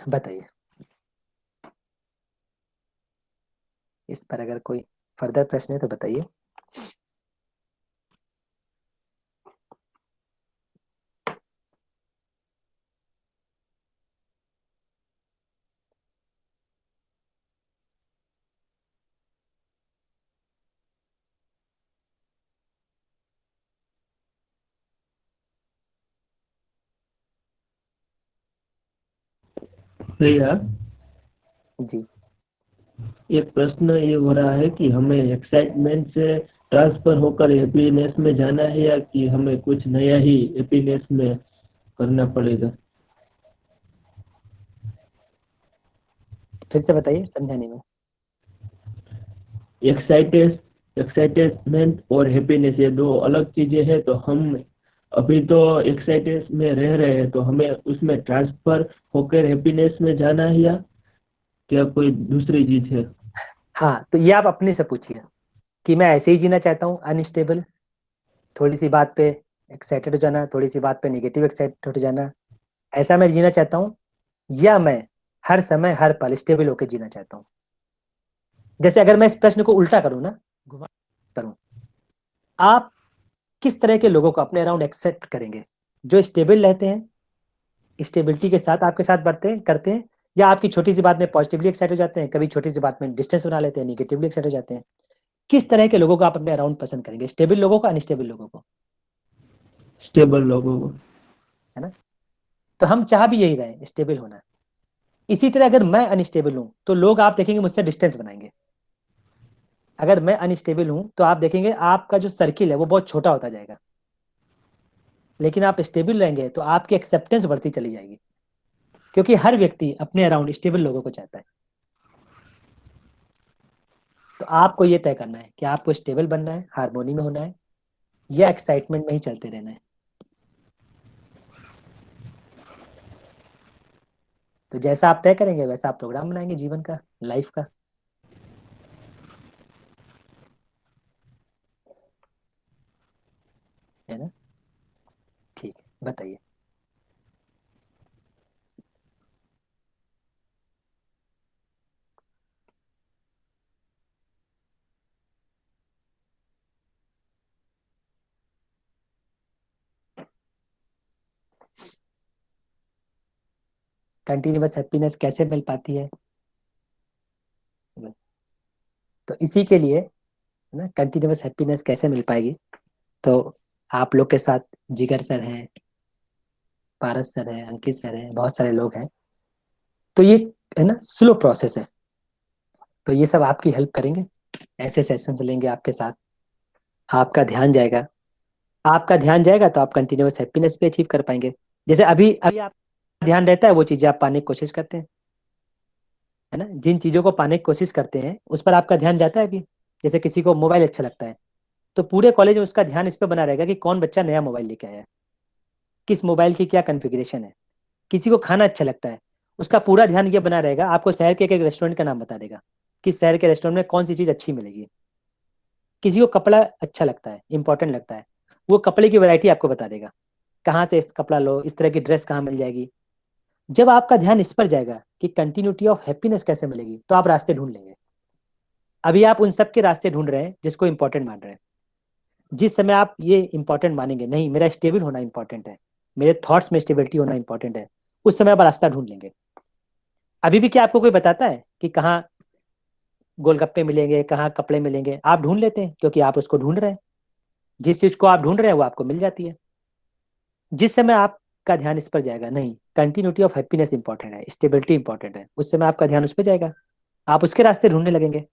बताइए, इस पर अगर कोई फर्दर प्रश्न है तो बताइए। भैया जी, एक प्रश्न ये हो रहा है कि हमें एक्साइटमेंट से ट्रांसफर होकर हैप्पीनेस में जाना है या कि हमें कुछ नया ही हैप्पीनेस में करना पड़ेगा। फिर से बताइए, समझा नहीं मैं। एक्साइटमेंट और हैप्पीनेस ये दो अलग चीजें हैं, तो हम अभी तो एक्साइटेड में रह रहे हैं, तो हमें उसमें ट्रांसफर होकर हैप्पीनेस में जाना है या क्या कोई दूसरी चीज है। हाँ, तो ये आप अपने से पूछिए कि मैं ऐसे ही जीना चाहता हूँ, अनस्टेबल, थोड़ी सी बात पे एक्साइटेड हो जाना, थोड़ी सी बात पे नेगेटिव एक्साइटेड हो जाना, ऐसा मैं जीना चाहता हूँ, या मैं हर समय हर पल स्टेबल होकर जीना चाहता हूँ। जैसे अगर मैं इस प्रश्न को उल्टा करूँ ना, घुमा करूँ, आप किस तरह के लोगों को अपने अराउंड एक्सेप्ट करेंगे? जो स्टेबल रहते हैं, स्टेबिलिटी के साथ आपके साथ बढ़ते हैं, करते हैं, या आपकी छोटी सी बात में पॉजिटिवली एक्साइट हो जाते हैं, कभी छोटी सी बात में डिस्टेंस बना लेते हैं, निगेटिवली एक्साइट हो जाते हैं। किस तरह के लोगों को आप अपने अराउंड पसंद करेंगे? स्टेबल लोगों को, अनस्टेबल लोगों को? स्टेबल लोगों को। है ना। तो हम चाह भी यही रहे, स्टेबल होना। इसी तरह अगर मैं अनस्टेबल हूं तो लोग आप देखेंगे मुझसे डिस्टेंस बनाएंगे। अगर मैं अनस्टेबल हूं तो आप देखेंगे आपका जो सर्किल है वो बहुत छोटा होता जाएगा। लेकिन आप स्टेबल रहेंगे तो आपकी एक्सेप्टेंस बढ़ती चली जाएगी, क्योंकि हर व्यक्ति अपने अराउंड स्टेबल लोगों को चाहता है। तो आपको ये तय करना है कि आपको स्टेबल बनना है, हार्मोनी में होना है, या एक्साइटमेंट में ही चलते रहना है। तो जैसा आप तय करेंगे वैसा आप प्रोग्राम बनाएंगे जीवन का, लाइफ का। है ना। ठीक है, बताइए। कंटिन्यूअस हैप्पीनेस कैसे मिल पाती है? तो इसी के लिए, है ना, कंटिन्यूअस हैप्पीनेस कैसे मिल पाएगी? तो आप लोग के साथ जिगर सर हैं, पारस सर हैं, अंकित सर हैं, बहुत सारे लोग हैं। तो ये, है ना, स्लो प्रोसेस है। तो ये सब आपकी हेल्प करेंगे, ऐसे सेशंस लेंगे आपके साथ, आपका ध्यान जाएगा। आपका ध्यान जाएगा तो आप कंटिन्यूअस हैप्पीनेस भी अचीव कर पाएंगे। जैसे अभी अभी आप ध्यान रहता है वो चीजें आप पाने की कोशिश करते हैं, है ना। जिन चीजों को पाने की कोशिश करते हैं उस पर आपका ध्यान जाता है अभी। जैसे किसी को मोबाइल अच्छा लगता है तो पूरे कॉलेज में उसका ध्यान इस पर बना रहेगा कि कौन बच्चा नया मोबाइल लेके आया है, किस मोबाइल की क्या कॉन्फ़िगरेशन है। किसी को खाना अच्छा लगता है, उसका पूरा ध्यान ये बना रहेगा, आपको शहर के एक रेस्टोरेंट का नाम बता देगा कि शहर के रेस्टोरेंट में कौन सी चीज़ अच्छी मिलेगी। किसी को कपड़ा अच्छा लगता है, इंपॉर्टेंट लगता है, वो कपड़े की वैरायटी आपको बता देगा, कहाँ से इस कपड़ा लो, इस तरह की ड्रेस कहाँ मिल जाएगी। जब आपका ध्यान इस पर जाएगा कि कंटिन्यूटी ऑफ हैप्पीनेस कैसे मिलेगी, तो आप रास्ते ढूंढ लेंगे। अभी आप उन सब के रास्ते ढूंढ रहे हैं जिसको इंपॉर्टेंट मान रहे हैं। जिस समय आप ये इंपॉर्टेंट मानेंगे, नहीं मेरा स्टेबल होना इंपॉर्टेंट है, मेरे थॉट्स में स्टेबिलिटी होना इंपॉर्टेंट है, उस समय आप रास्ता ढूंढ लेंगे। अभी भी क्या आपको कोई बताता है कि कहाँ गोलगप्पे मिलेंगे, कहाँ कपड़े मिलेंगे? आप ढूंढ लेते हैं क्योंकि आप उसको ढूंढ रहे हैं। जिस चीज को आप ढूंढ रहे हैं वो आपको मिल जाती है। जिस समय आपका ध्यान इस पर जाएगा, नहीं कंटिन्यूटी ऑफ हैप्पीनेस इंपॉर्टेंट है, स्टेबिलिटी इंपॉर्टेंट है, उस समय आपका ध्यान उस पर जाएगा, आप उसके रास्ते ढूंढने लगेंगे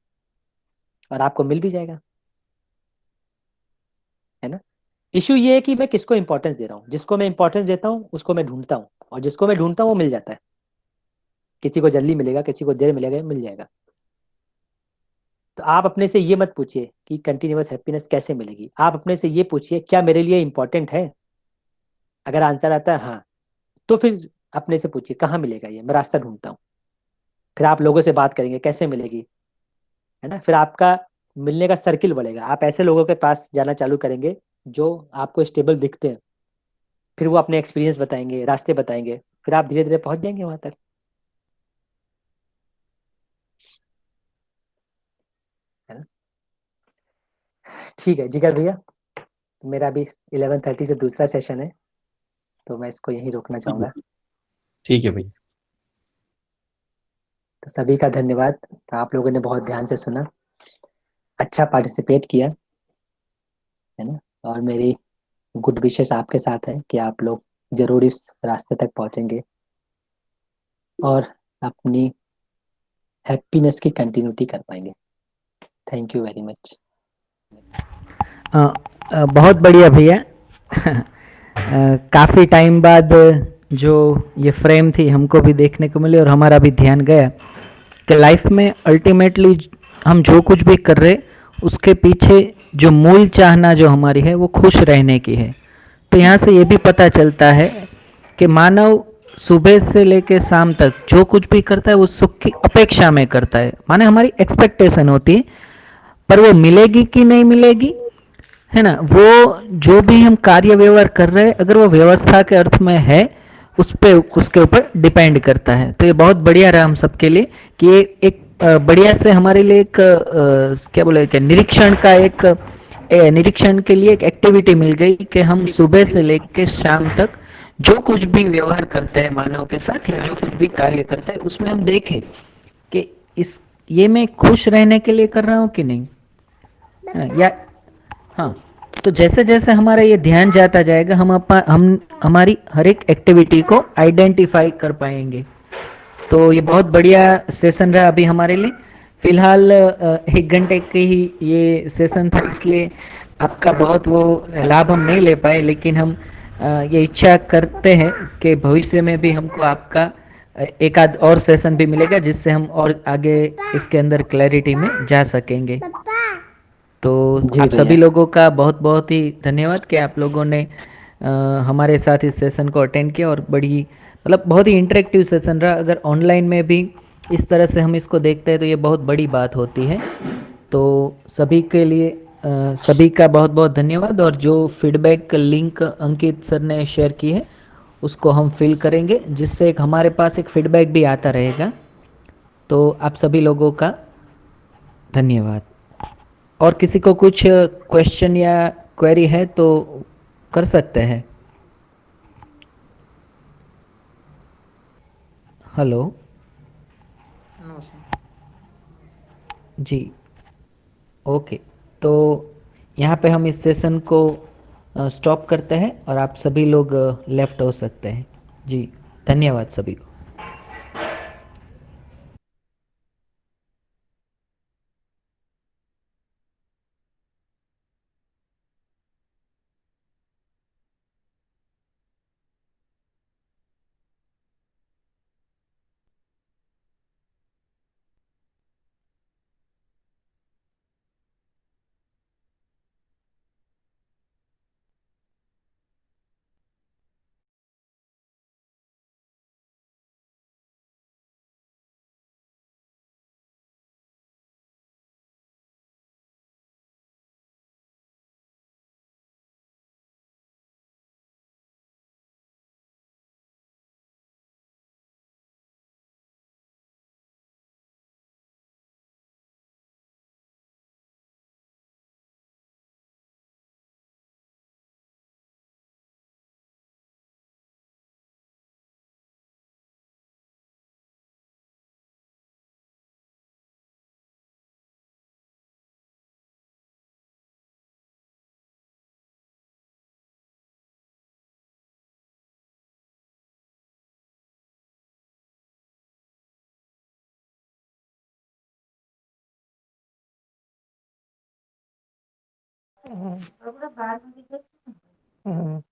और आपको मिल भी जाएगा। है ना। इशू ये है कि मैं किसको इंपॉर्टेंस दे रहा हूँ। जिसको मैं इंपॉर्टेंस देता हूँ उसको मैं ढूंढता हूँ, और जिसको मैं ढूंढता हूँ वो मिल जाता है। किसी को जल्दी मिलेगा, किसी को देर मिलेगा, मिल जाएगा। तो आप अपने से ये मत पूछिए कि कंटिन्यूअस हैप्पीनेस कैसे मिलेगी, आप अपने से ये पूछिए क्या मेरे लिए इंपॉर्टेंट है। अगर आंसर आता है हाँ, तो फिर अपने से पूछिए कहाँ मिलेगा ये, मैं रास्ता ढूंढता हूँ। फिर आप लोगों से बात करेंगे कैसे मिलेगी, है ना। फिर आपका मिलने का सर्किल बढ़ेगा, आप ऐसे लोगों के पास जाना चालू करेंगे जो आपको स्टेबल दिखते हैं। फिर वो अपने एक्सपीरियंस बताएंगे, रास्ते बताएंगे, फिर आप धीरे धीरे पहुंच जाएंगे वहां तक, है ना। ठीक है जिगर भैया, मेरा अभी 11:30 से दूसरा सेशन है, तो मैं इसको यहीं रोकना चाहूँगा। ठीक है भैया। तो सभी का धन्यवाद, आप लोगों ने बहुत ध्यान से सुना, अच्छा पार्टिसिपेट किया, है ना। और मेरी गुड विशेस आपके साथ है कि आप लोग जरूर इस रास्ते तक पहुंचेंगे और अपनी हैप्पीनेस की कंटिन्यूटी कर पाएंगे। Thank you very much. बहुत बढ़िया भैया। काफ़ी टाइम बाद जो ये फ्रेम थी हमको भी देखने को मिली और हमारा भी ध्यान गया कि लाइफ में अल्टीमेटली हम जो कुछ भी कर रहे उसके पीछे जो मूल चाहना जो हमारी है वो खुश रहने की है। तो यहाँ से ये भी पता चलता है कि मानव सुबह से लेकर शाम तक जो कुछ भी करता है वो सुख की अपेक्षा में करता है, माने हमारी एक्सपेक्टेशन होती है, पर वो मिलेगी कि नहीं मिलेगी, है ना। वो जो भी हम कार्य व्यवहार कर रहे हैं अगर वो व्यवस्था के अर्थ में है उस पे उसके ऊपर डिपेंड करता है। तो ये बहुत बढ़िया रहा हम सबके लिए कि ये एक बढ़िया से हमारे लिए एक क्या बोले कि निरीक्षण का एक निरीक्षण के लिए एक एक्टिविटी मिल गई कि हम सुबह से लेकर शाम तक जो कुछ भी व्यवहार करते हैं मानव के साथ या जो कुछ भी कार्य करते हैं उसमें हम देखें कि इस ये मैं खुश रहने के लिए कर रहा हूँ कि नहीं, है ना? या हाँ, तो जैसे जैसे हमारा ये ध्यान जाता जाएगा हम हमारी हर एक एक्टिविटी को आइडेंटिफाई कर पाएंगे। तो ये बहुत बढ़िया सेशन रहा अभी हमारे लिए। फिलहाल 1 घंटे के ही ये सेशन था, इसलिए आपका बहुत वो लाभ हम नहीं ले पाए, लेकिन हम ये इच्छा करते हैं कि भविष्य में भी हमको आपका एक आध और सेशन भी मिलेगा जिससे हम और आगे इसके अंदर क्लैरिटी में जा सकेंगे। तो जी आप भैया। सभी लोगों का बहुत बहुत ही धन्यवाद कि आप लोगों ने हमारे साथ इस सेशन को अटेंड किया और बड़ी मतलब बहुत ही इंटरेक्टिव सेशन रहा। अगर ऑनलाइन में भी इस तरह से हम इसको देखते हैं तो ये बहुत बड़ी बात होती है। तो सभी के लिए सभी का बहुत बहुत धन्यवाद। और जो फीडबैक लिंक अंकित सर ने शेयर की है उसको हम फिल करेंगे जिससे एक हमारे पास एक फीडबैक भी आता रहेगा। तो आप सभी लोगों का धन्यवाद। और किसी को कुछ क्वेश्चन या क्वेरी है तो कर सकते हैं। Hello no sir. जी, ओके। तो यहाँ पे हम इस सेशन को स्टॉप करते हैं और आप सभी लोग लेफ्ट हो सकते हैं। जी, धन्यवाद सभी को। हम्म।